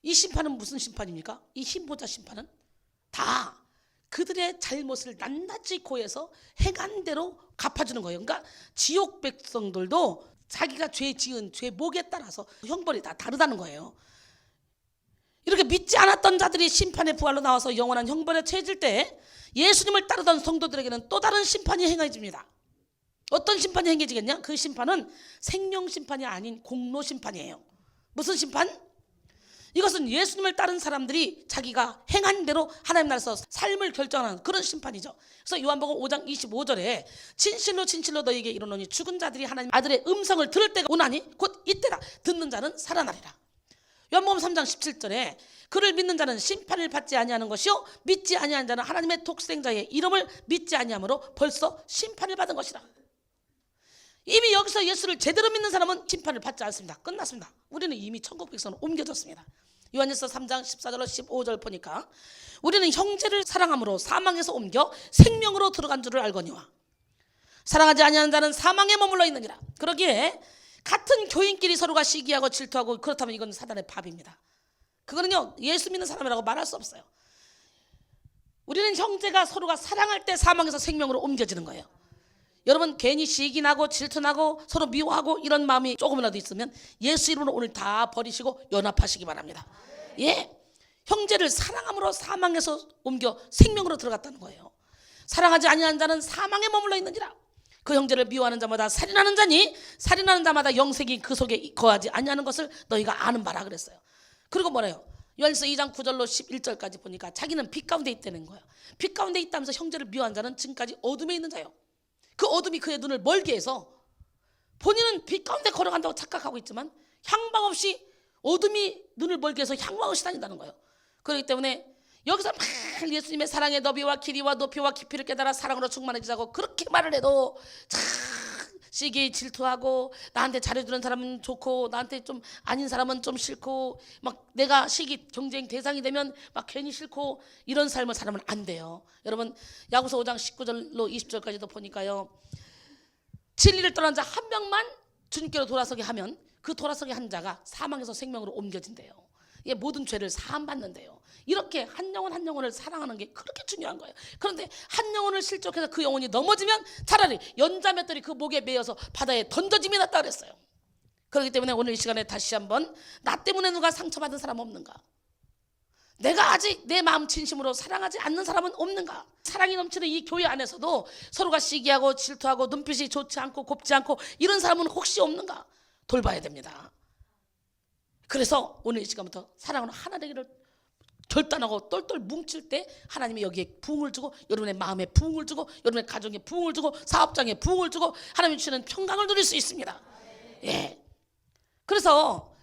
이 심판은 무슨 심판입니까? 이 흰보자 심판은 다 그들의 잘못을 낱낱이 고해서 행한 대로 갚아주는 거예요. 그러니까 지옥 백성들도 자기가 죄 지은 죄목에 따라서 형벌이 다 다르다는 거예요. 이렇게 믿지 않았던 자들이 심판의 부활로 나와서 영원한 형벌에 처해질 때 예수님을 따르던 성도들에게는 또 다른 심판이 행해집니다. 어떤 심판이 행해지겠냐? 그 심판은 생명 심판이 아닌 공로 심판이에요. 무슨 심판? 이것은 예수님을 따른 사람들이 자기가 행한 대로 하나님 나라에서 삶을 결정하는 그런 심판이죠. 그래서 요한복음 5장 25절에 진실로 진실로 너희에게 이르노니 죽은 자들이 하나님 아들의 음성을 들을 때가 오나니 곧 이때라. 듣는 자는 살아나리라. 요한복음 3장 17절에 그를 믿는 자는 심판을 받지 아니하는 것이요 믿지 아니하는 자는 하나님의 독생자의 이름을 믿지 아니함으로 벌써 심판을 받은 것이라. 이미 여기서 예수를 제대로 믿는 사람은 심판을 받지 않습니다. 끝났습니다. 우리는 이미 천국 백성으로 옮겨졌습니다. 요한일서 3장 14절로 15절 보니까 우리는 형제를 사랑함으로 사망에서 옮겨 생명으로 들어간 줄을 알거니와 사랑하지 아니하는 자는 사망에 머물러 있느니라. 그러기에 같은 교인끼리 서로가 시기하고 질투하고 그렇다면 이건 사단의 밥입니다. 그거는요 예수 믿는 사람이라고 말할 수 없어요. 우리는 형제가 서로가 사랑할 때 사망에서 생명으로 옮겨지는 거예요. 여러분 괜히 시기나고 질투나고 서로 미워하고 이런 마음이 조금이라도 있으면 예수 이름으로 오늘 다 버리시고 연합하시기 바랍니다. 예, 형제를 사랑함으로 사망에서 옮겨 생명으로 들어갔다는 거예요. 사랑하지 아니하는 자는 사망에 머물러 있느니라. 그 형제를 미워하는 자마다 살인하는 자니 살인하는 자마다 영생이 그 속에 거하지 아니하는 것을 너희가 아는 바라 그랬어요. 그리고 뭐래요? 요한일서 2장 9절로 11절까지 보니까 자기는 빛 가운데 있다는 거예요. 빛 가운데 있다면서 형제를 미워한 자는 지금까지 어둠에 있는 자요. 그 어둠이 그의 눈을 멀게 해서 본인은 빛 가운데 걸어간다고 착각하고 있지만 향방 없이 어둠이 눈을 멀게 해서 향방 없이 다닌다는 거예요. 그렇기 때문에 여기서 막 예수님의 사랑의 너비와 길이와 높이와 깊이를 깨달아 사랑으로 충만해지자고 그렇게 말을 해도 참 시기에 질투하고 나한테 잘해주는 사람은 좋고 나한테 좀 아닌 사람은 좀 싫고 막 내가 시기 경쟁 대상이 되면 막 괜히 싫고 이런 삶을 살면 안 돼요. 여러분 야고보서 5장 19절로 20절까지도 보니까요. 진리를 떠난 자 한 명만 주님께로 돌아서게 하면 그 돌아서게 한 자가 사망에서 생명으로 옮겨진대요. 예, 모든 죄를 사함받는데요. 이렇게 한 영혼 한 영혼을 사랑하는 게 그렇게 중요한 거예요. 그런데 한 영혼을 실족해서 그 영혼이 넘어지면 차라리 연자맷돌이 그 목에 매여서 바다에 던져짐이 낫다 그랬어요. 그렇기 때문에 오늘 이 시간에 다시 한번 나 때문에 누가 상처받은 사람 없는가? 내가 아직 내 마음 진심으로 사랑하지 않는 사람은 없는가? 사랑이 넘치는 이 교회 안에서도 서로가 시기하고 질투하고 눈빛이 좋지 않고 곱지 않고 이런 사람은 혹시 없는가? 돌봐야 됩니다. 그래서 오늘 이 시간부터 사랑으로 하나 되기를 결단하고 똘똘 뭉칠 때 하나님이 여기에 부흥을 주고 여러분의 마음에 부흥을 주고 여러분의 가정에 부흥을 주고 사업장에 부흥을 주고 하나님이 주시는 평강을 누릴 수 있습니다. 예. 그래서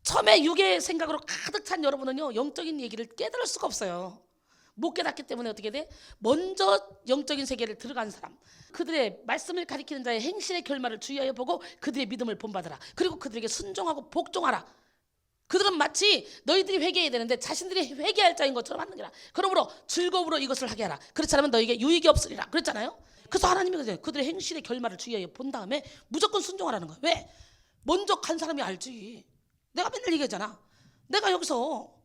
처음에 육의 생각으로 가득 찬 여러분은요 영적인 얘기를 깨달을 수가 없어요. 못 깨닫기 때문에 어떻게 돼? 먼저 영적인 세계를 들어간 사람, 그들의 말씀을 가리키는 자의 행실의 결말을 주의하여 보고 그들의 믿음을 본받으라. 그리고 그들에게 순종하고 복종하라. 그들은 마치 너희들이 회개해야 되는데 자신들이 회개할 자인 것처럼 하는 거라. 그러므로 즐거움으로 이것을 하게 하라. 그렇지 않으면 너에게 유익이 없으리라. 그랬잖아요. 그래서 하나님이 그들의 행실의 결말을 주의하여 본 다음에 무조건 순종하라는 거예요. 왜? 먼저 간 사람이 알지. 내가 맨날 얘기하잖아. 내가 여기서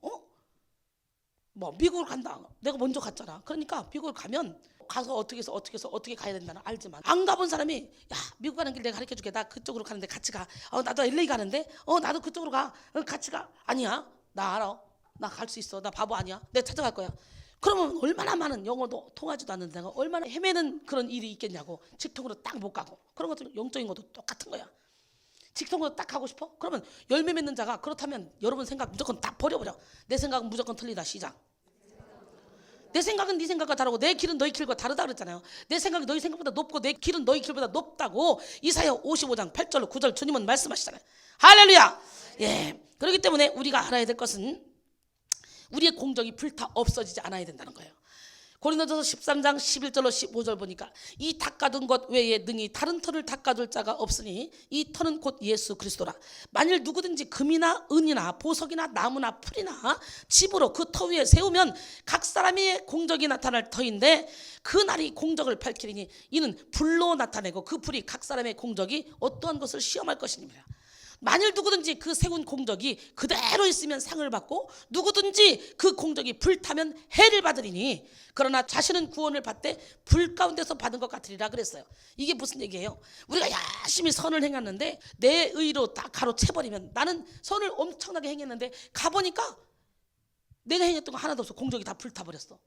미국을 간다. 내가 먼저 갔잖아. 그러니까 미국을 가면 가서 어떻게 가야 된다는 알지만 안 가본 사람이 야 미국 가는 길 내가 가르쳐줄게. 나 그쪽으로 가는데 같이 가. 나도 LA 가는데 나도 그쪽으로 가. 같이 가. 아니야 나 알아. 나 갈 수 있어. 나 바보 아니야. 내가 찾아갈 거야. 그러면 얼마나 많은 영어도 통하지도 않는데 내가 얼마나 헤매는 그런 일이 있겠냐고. 직통으로 딱 못 가고. 그런 것도 영적인 것도 똑같은 거야. 직통으로 딱 하고 싶어? 그러면 열매 맺는 자가 그렇다면 여러분 생각 무조건 딱 버려버려. 내 생각은 무조건 틀리다. 시작. 내 생각은 네 생각과 다르고 내 길은 너희 길과 다르다 그랬잖아요. 내 생각이 너희 생각보다 높고 내 길은 너희 길보다 높다고 이사야 55장 8절로 9절 주님은 말씀하시잖아요. 할렐루야. 예. 그렇기 때문에 우리가 알아야 될 것은 우리의 공적이 불타 없어지지 않아야 된다는 거예요. 고린도전서 13장 11절로 15절 보니까 이 닦아둔 것 외에 능히 다른 터를 닦아둘 자가 없으니 이 터는 곧 예수 그리스도라. 만일 누구든지 금이나 은이나 보석이나 나무나 풀이나 집으로 그 터 위에 세우면 각 사람의 공적이 나타날 터인데 그 날이 공적을 밝히리니 이는 불로 나타내고 그 불이 각 사람의 공적이 어떠한 것을 시험할 것입니다. 만일 누구든지 그 세운 공적이 그대로 있으면 상을 받고 누구든지 그 공적이 불타면 해를 받으리니 그러나 자신은 구원을 받되 불 가운데서 받은 것 같으리라 그랬어요. 이게 무슨 얘기예요? 우리가 열심히 선을 행했는데 내 의로 다 가로채버리면 나는 선을 엄청나게 행했는데 가보니까 내가 행했던 거 하나도 없어. 공적이 다 불타버렸어.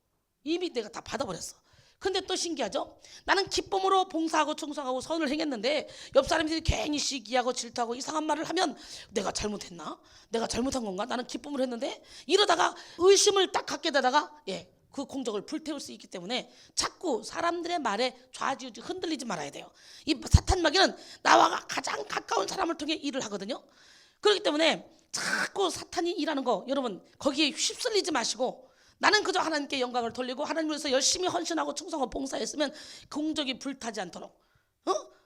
이미 내가 다 받아버렸어. 근데 또 신기하죠? 나는 기쁨으로 봉사하고 충성하고 선을 행했는데 옆 사람들이 괜히 시기하고 질투하고 이상한 말을 하면 내가 잘못했나? 내가 잘못한 건가? 나는 기쁨을 했는데 이러다가 의심을 딱 갖게 되다가 그 공적을 불태울 수 있기 때문에 자꾸 사람들의 말에 좌지우지 흔들리지 말아야 돼요. 이 사탄 마귀는 나와 가장 가까운 사람을 통해 일을 하거든요. 그렇기 때문에 자꾸 사탄이 일하는 거 여러분 거기에 휩쓸리지 마시고 나는 그저 하나님께 영광을 돌리고 하나님을 위해서 열심히 헌신하고 충성하고 봉사했으면 공적이 불타지 않도록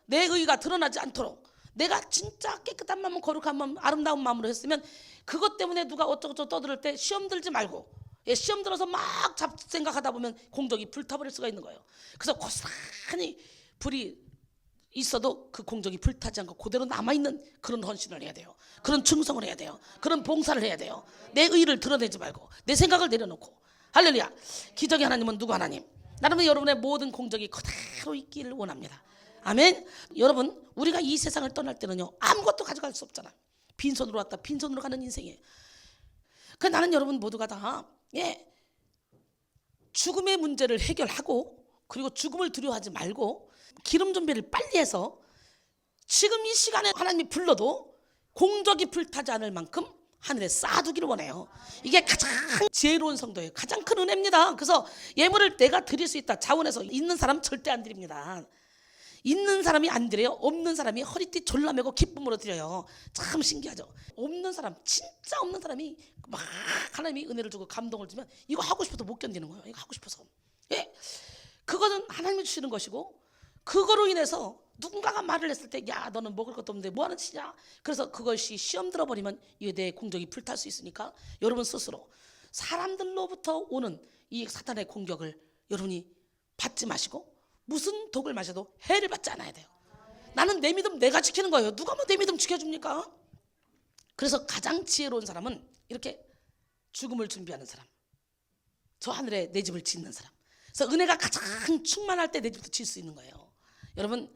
내 의가 드러나지 않도록 내가 진짜 깨끗한 마음 거룩한 마음 아름다운 마음으로 했으면 그것 때문에 누가 어쩌고저쩌고 떠들 때 시험 들지 말고 시험 들어서 막 잡생각하다 보면 공적이 불타버릴 수가 있는 거예요. 그래서 고스란히 불이 있어도 그 공적이 불타지 않고 그대로 남아있는 그런 헌신을 해야 돼요. 그런 충성을 해야 돼요. 그런 봉사를 해야 돼요. 내 의를 드러내지 말고 내 생각을 내려놓고. 할렐루야. 기적의 하나님은 누구 하나님? 나는 여러분의 모든 공적이 그대로 있기를 원합니다. 아멘. 여러분 우리가 이 세상을 떠날 때는요 아무것도 가져갈 수 없잖아요. 빈손으로 왔다 빈손으로 가는 인생이에요. 그 나는 여러분 모두가 다 죽음의 문제를 해결하고 그리고 죽음을 두려워하지 말고 기름 준비를 빨리 해서 지금 이 시간에 하나님이 불러도 공적이 불타지 않을 만큼 하늘에 쌓아두기를 원해요. 이게 가장 지혜로운 성도예요. 가장 큰 은혜입니다. 그래서 예물을 내가 드릴 수 있다 자원해서 있는 사람 절대 안 드립니다. 있는 사람이 안 드려요. 없는 사람이 허리띠 졸라매고 기쁨으로 드려요. 참 신기하죠. 없는 사람, 진짜 없는 사람이 막 하나님이 은혜를 주고 감동을 주면 이거 하고 싶어도 못 견디는 거예요. 이거 하고 싶어서. 예. 그거는 하나님이 주시는 것이고, 그거로 인해서 누군가가 말을 했을 때 야 너는 먹을 것도 없는데 뭐 하는 짓이냐. 그래서 그것이 시험 들어버리면 이에 대해 공적이 불탈 수 있으니까 여러분 스스로 사람들로부터 오는 이 사탄의 공격을 여러분이 받지 마시고, 무슨 독을 마셔도 해를 받지 않아야 돼요. 나는 내 믿음 내가 지키는 거예요. 누가 뭐 내 믿음 지켜줍니까? 그래서 가장 지혜로운 사람은 이렇게 죽음을 준비하는 사람, 저 하늘에 내 집을 짓는 사람. 그래서 은혜가 가장 충만할 때 내 집도 지을 수 있는 거예요. 여러분,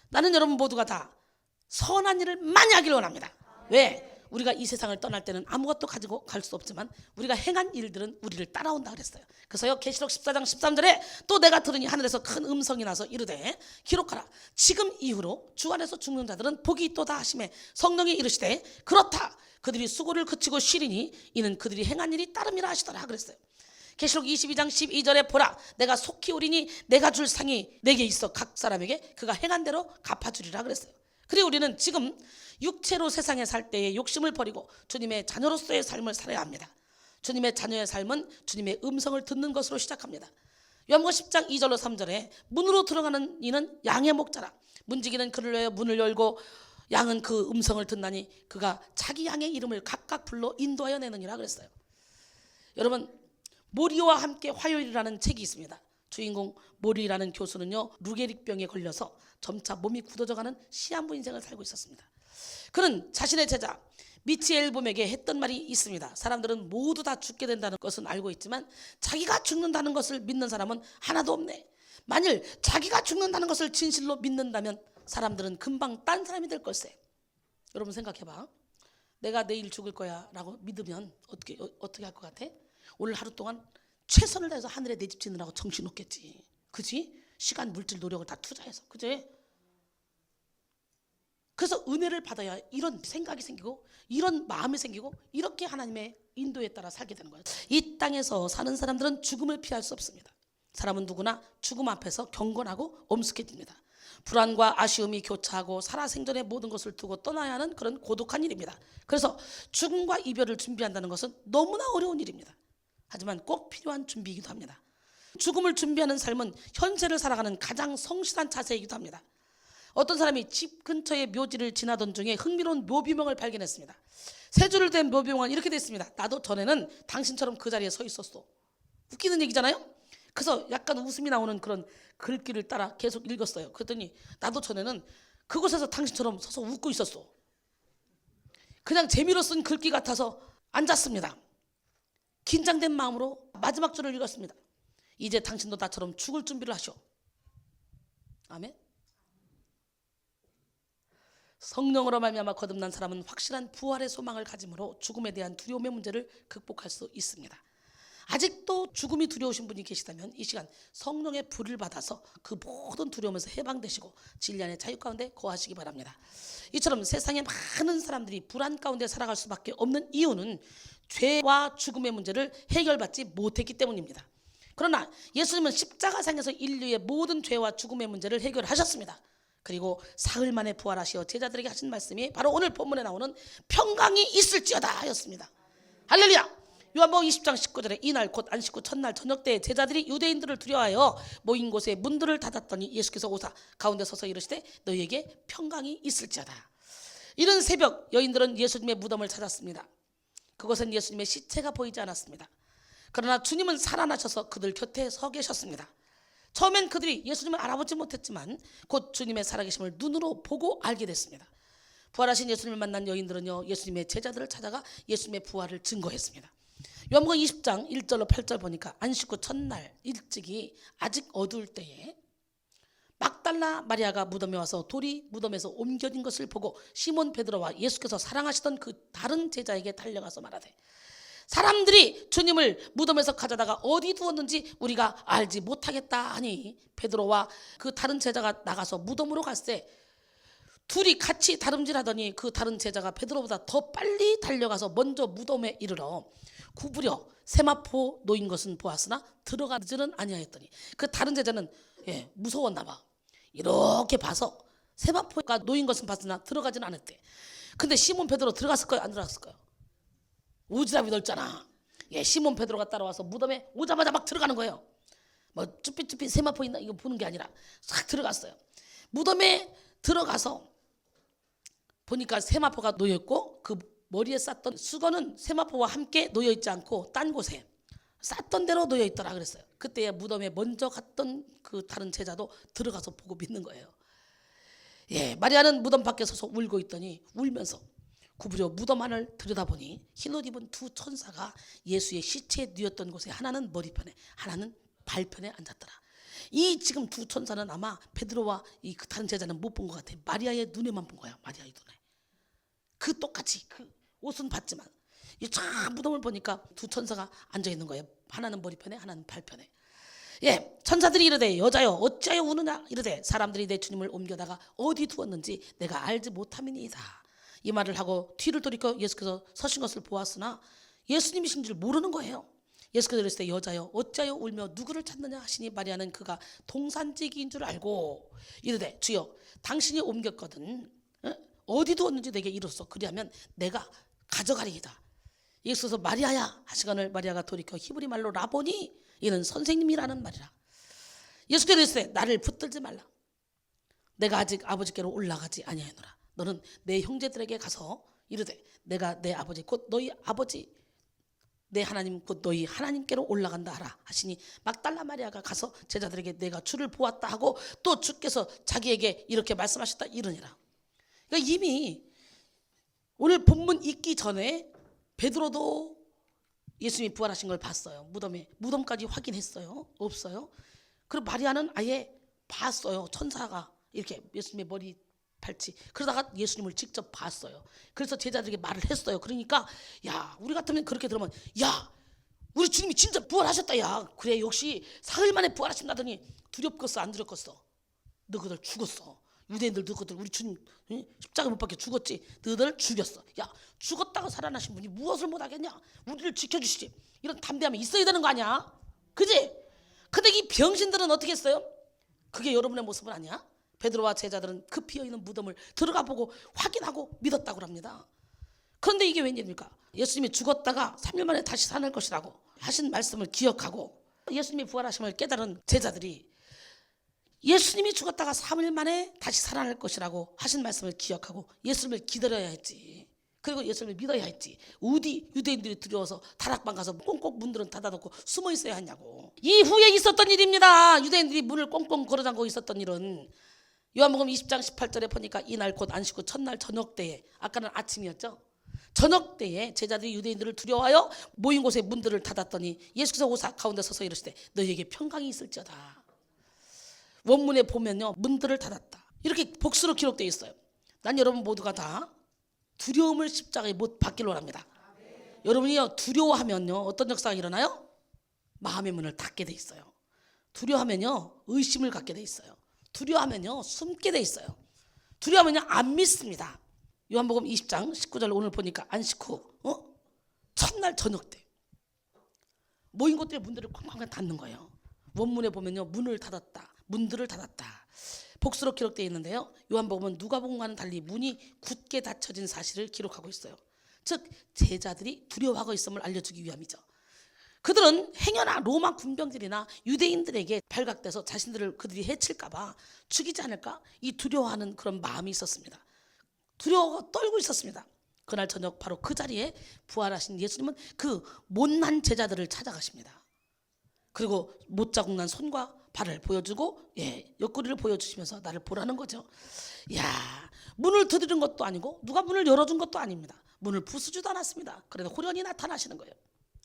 나는 여러분 모두가 다 선한 일을 많이 하길 원합니다. 왜? 우리가 이 세상을 떠날 때는 아무것도 가지고 갈 수 없지만 우리가 행한 일들은 우리를 따라온다 그랬어요. 그래서요, 계시록 14장 13절에 또 내가 들으니 하늘에서 큰 음성이 나서 이르되 기록하라. 지금 이후로 주 안에서 죽는 자들은 복이 있도다 하시매 성령이 이르시되 그렇다. 그들이 수고를 그치고 쉬리니 이는 그들이 행한 일이 따름이라 하시더라 그랬어요. 계시록 22장 12절에 보라 내가 속히 오리니 내가 줄 상이 내게 있어 각 사람에게 그가 행한 대로 갚아주리라 그랬어요. 그리고 우리는 지금 육체로 세상에 살 때의 욕심을 버리고 주님의 자녀로서의 삶을 살아야 합니다. 주님의 자녀의 삶은 주님의 음성을 듣는 것으로 시작합니다. 요한복음 10장 2절로 3절에 문으로 들어가는 이는 양의 목자라. 문지기는 그를 위하여 문을 열고 양은 그 음성을 듣나니 그가 자기 양의 이름을 각각 불러 인도하여 내느니라 그랬어요. 여러분, 모리와 함께 화요일이라는 책이 있습니다. 주인공 모리라는 교수는요, 루게릭병에 걸려서 점차 몸이 굳어져가는 시한부 인생을 살고 있었습니다. 그는 자신의 제자 미치엘봄에게 했던 말이 있습니다. 사람들은 모두 다 죽게 된다는 것은 알고 있지만 자기가 죽는다는 것을 믿는 사람은 하나도 없네. 만일 자기가 죽는다는 것을 진실로 믿는다면 사람들은 금방 딴 사람이 될 걸세. 여러분 생각해봐. 내가 내일 죽을 거야 라고 믿으면 어떻게 할 것 같아? 오늘 하루 동안 최선을 다해서 하늘에 내 집 짓느라고 정신 없겠지. 그지? 시간, 물질, 노력을 다 투자해서. 그지? 그래서 은혜를 받아야 이런 생각이 생기고 이런 마음이 생기고 이렇게 하나님의 인도에 따라 살게 되는 거예요. 이 땅에서 사는 사람들은 죽음을 피할 수 없습니다. 사람은 누구나 죽음 앞에서 경건하고 엄숙해집니다. 불안과 아쉬움이 교차하고 살아생전의 모든 것을 두고 떠나야 하는 그런 고독한 일입니다. 그래서 죽음과 이별을 준비한다는 것은 너무나 어려운 일입니다. 하지만 꼭 필요한 준비이기도 합니다. 죽음을 준비하는 삶은 현세를 살아가는 가장 성실한 자세이기도 합니다. 어떤 사람이 집 근처의 묘지를 지나던 중에 흥미로운 묘비명을 발견했습니다. 세 줄을 댄 묘비명은 이렇게 됐습니다. 나도 전에는 당신처럼 그 자리에 서 있었어. 웃기는 얘기잖아요. 그래서 약간 웃음이 나오는 그런 글귀를 따라 계속 읽었어요. 그랬더니 나도 전에는 그곳에서 당신처럼 서서 웃고 있었어. 그냥 재미로 쓴 글귀 같아서 앉았습니다. 긴장된 마음으로 마지막 줄을 읽었습니다. 이제 당신도 나처럼 죽을 준비를 하시오. 아멘. 성령으로 말미암아 거듭난 사람은 확실한 부활의 소망을 가짐으로 죽음에 대한 두려움의 문제를 극복할 수 있습니다. 아직도 죽음이 두려우신 분이 계시다면 이 시간 성령의 불을 받아서 그 모든 두려움에서 해방되시고 진리 안의 자유 가운데 거하시기 바랍니다. 이처럼 세상에 많은 사람들이 불안 가운데 살아갈 수밖에 없는 이유는 죄와 죽음의 문제를 해결받지 못했기 때문입니다. 그러나 예수님은 십자가상에서 인류의 모든 죄와 죽음의 문제를 해결하셨습니다. 그리고 사흘 만에 부활하시어 제자들에게 하신 말씀이 바로 오늘 본문에 나오는 평강이 있을지어다 하였습니다. 할렐루야. 요한복음 20장 19절에 이날 곧 안식 후 첫날 저녁 때에 제자들이 유대인들을 두려워하여 모인 곳에 문들을 닫았더니 예수께서 오사 가운데 서서 이르시되 너희에게 평강이 있을지어다. 이른 새벽 여인들은 예수님의 무덤을 찾았습니다. 그것은 예수님의 시체가 보이지 않았습니다. 그러나 주님은 살아나셔서 그들 곁에 서 계셨습니다. 처음엔 그들이 예수님을 알아보지 못했지만 곧 주님의 살아계심을 눈으로 보고 알게 됐습니다. 부활하신 예수님을 만난 여인들은요, 예수님의 제자들을 찾아가 예수님의 부활을 증거했습니다. 요한복음 20장 1절로 8절 보니까 안식 후 첫날 일찍이 아직 어두울 때에 막달라 마리아가 무덤에 와서 돌이 무덤에서 옮겨진 것을 보고 시몬 베드로와 예수께서 사랑하시던 그 다른 제자에게 달려가서 말하되 사람들이 주님을 무덤에서 가져다가 어디 두었는지 우리가 알지 못하겠다 하니 베드로와 그 다른 제자가 나가서 무덤으로 갔을 때 둘이 같이 다름질하더니 그 다른 제자가 베드로보다 더 빨리 달려가서 먼저 무덤에 이르러 구부려 세마포 놓인 것은 보았으나 들어가지는 아니하였더니 그 다른 제자는 무서웠나 봐. 이렇게 봐서 세마포가 놓인 것은 봤으나 들어가지는 않았대. 근데 시몬 베드로 들어갔을까요? 안 들어갔을까요? 오지랖이 넓잖아. 시몬 베드로가 따라와서 무덤에 오자마자 막 들어가는 거예요. 뭐 쭈삣쭈삣 세마포 있나 이거 보는 게 아니라 싹 들어갔어요. 무덤에 들어가서 보니까 세마포가 놓여있고 그 머리에 쌌던 수건은 세마포와 함께 놓여있지 않고 딴 곳에 쌌던 대로 놓여있더라 그랬어요. 그때 무덤에 먼저 갔던 그 다른 제자도 들어가서 보고 믿는 거예요. 마리아는 무덤 밖에 서서 울고 있더니 울면서 구부려 무덤 안을 들여다보니 흰옷 입은 두 천사가 예수의 시체에 누웠던 곳에 하나는 머리편에 하나는 발편에 앉았더라. 이 지금 두 천사는 아마 베드로와 이 다른 제자는 못 본 것 같아. 마리아의 눈에만 본 거야. 마리아의 눈에. 그 똑같이 그 옷은 봤지만 이 쫙 무덤을 보니까 두 천사가 앉아 있는 거예요. 하나는 머리편에 하나는 발편에. 천사들이 이르되 여자여 어찌하여 우느냐 이르되 사람들이 내 주님을 옮겨다가 어디 두었는지 내가 알지 못함이니이다. 이 말을 하고 뒤를 돌이켜 예수께서 서신 것을 보았으나 예수님이신 줄 모르는 거예요. 예수께서 이르시되 여자여 어찌하여 울며 누구를 찾느냐 하시니 마리아는 그가 동산지기인 줄 알고 이르되 주여 당신이 옮겼거든 어디 두었는지 내게 이르소서 그리하면 내가 가져가리이다. 예수께서 마리아야 하시거늘 마리아가 돌이켜 히브리 말로 라보니 이는 선생님이라는 말이라. 예수께서 이르시되 나를 붙들지 말라. 내가 아직 아버지께로 올라가지 아니하노라. 너는 내 형제들에게 가서 이르되 내가 내 아버지 곧 너희 아버지 내 하나님 곧 너희 하나님께로 올라간다 하라 하시니 막달라 마리아가 가서 제자들에게 내가 주를 보았다 하고 또 주께서 자기에게 이렇게 말씀하셨다 이르니라. 그러니까 이미 오늘 본문 읽기 전에 베드로도 예수님이 부활하신 걸 봤어요. 무덤까지 확인했어요. 없어요. 그리고 마리아는 아예 봤어요. 천사가 이렇게 예수님의 머리 팔찌. 그러다가 예수님을 직접 봤어요. 그래서 제자들에게 말을 했어요. 그러니까 야 우리 같으면 그렇게 들으면 야 우리 주님이 진짜 부활하셨다. 야 그래 역시 사흘 만에 부활하신다더니 두렵겠어 안 두렵겠어? 너희들 죽었어. 유대인들 너희들 우리 주님 십자가 못 박혀 죽었지. 너희들 죽였어. 야 죽었다가 살아나신 분이 무엇을 못하겠냐. 우리를 지켜주시지. 이런 담대함이 있어야 되는 거 아니야. 그지? 근데 이 병신들은 어떻게 했어요? 그게 여러분의 모습은 아니야? 베드로와 제자들은 그 비어있는 무덤을 들어가 보고 확인하고 믿었다고 합니다. 그런데 이게 웬일입니까? 예수님이 죽었다가 3일 만에 다시 살아날 것이라고 하신 말씀을 기억하고 예수님이 부활하심을 깨달은 제자들이 예수님이 죽었다가 3일 만에 다시 살아날 것이라고 하신 말씀을 기억하고 예수님을 기다려야 했지. 그리고 예수님을 믿어야 했지. 어디 유대인들이 두려워서 다락방 가서 꽁꽁 문들은 닫아놓고 숨어 있어야 했냐고. 이후에 있었던 일입니다. 유대인들이 문을 꽁꽁 걸어잠그고 있었던 일은 요한복음 20장 18절에 보니까 이날 곧 안식 후 첫날 저녁 때에 아까는 아침이었죠. 저녁 때에 제자들이 유대인들을 두려워하여 모인 곳에 문들을 닫았더니 예수께서 오사 가운데 서서 이르시되 너희에게 평강이 있을지어다. 원문에 보면요 문들을 닫았다 이렇게 복수로 기록되어 있어요. 난 여러분 모두가 다 두려움을 십자가에 못 받기로 합니다. 여러분이요 두려워하면요 어떤 역사가 일어나요? 마음의 문을 닫게 돼 있어요. 두려워하면요 의심을 갖게 돼 있어요. 두려워하면요 숨게 돼 있어요. 두려워하면요 안 믿습니다. 요한복음 20장 19절 오늘 보니까 안식 후 첫날 저녁 때 모인 곳들의 문들을 쾅쾅 닫는 거예요. 원문에 보면요 문을 닫았다 문들을 닫았다 복수로 기록되어 있는데요. 요한복음은 누가복음과는 달리 문이 굳게 닫혀진 사실을 기록하고 있어요. 즉 제자들이 두려워하고 있음을 알려주기 위함이죠. 그들은 행여나 로마 군병들이나 유대인들에게 발각돼서 자신들을 그들이 해칠까 봐 죽이지 않을까 이 두려워하는 그런 마음이 있었습니다. 두려워가 떨고 있었습니다. 그날 저녁 바로 그 자리에 부활하신 예수님은 그 못난 제자들을 찾아가십니다. 그리고 못 자국 난 손과 발을 보여주고 옆구리를 보여주시면서 나를 보라는 거죠. 야 문을 두드린 것도 아니고 누가 문을 열어준 것도 아닙니다. 문을 부수지도 않았습니다. 그래도 호련히 나타나시는 거예요.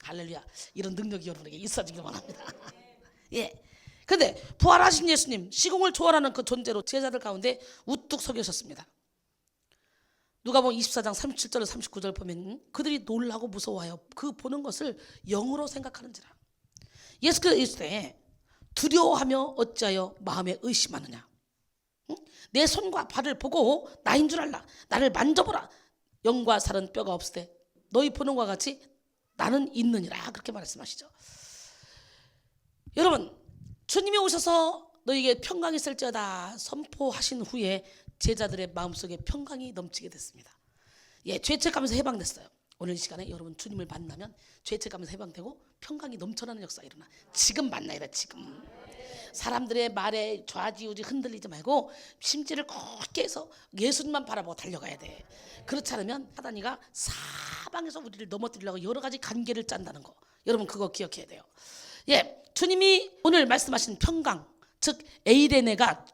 할렐루야. 이런 능력이 여러분에게 있어지길 원합니다. 근데 부활하신 예수님 시공을 초월하는 그 존재로 제자들 가운데 우뚝 서 계셨습니다. 누가복음 24장 37절 39절 보면 그들이 놀라고 무서워하여 그 보는 것을 영으로 생각하는지라. 예수께서 이르시되 두려워하며 어찌하여 마음에 의심하느냐. 응? 내 손과 발을 보고 나인 줄 알라. 나를 만져보라. 영과 살은 뼈가 없으되 너희 보는 것과 같이 나는 있느니라. 그렇게 말씀하시죠. 여러분, 주님이 오셔서 너희에게 평강이 있을지어다 선포하신 후에 제자들의 마음속에 평강이 넘치게 됐습니다. 죄책감에서 해방됐어요. 오늘 이 시간에 여러분 주님을 만나면 죄책감에서 해방되고 평강이 넘쳐나는 역사가 일어나. 지금 만나야 돼. 지금 사람들의 말에 좌지우지 흔들리지 말고 심지를 굳게 해서 예수님만 바라보고 달려가야 돼. 그렇지 않으면 사단이가 사방에서 우리를 넘어뜨리려고 여러 가지 관계를 짠다는 거, 여러분 그거 기억해야 돼요. 주님이 오늘 말씀하신 평강, 즉 에이레네가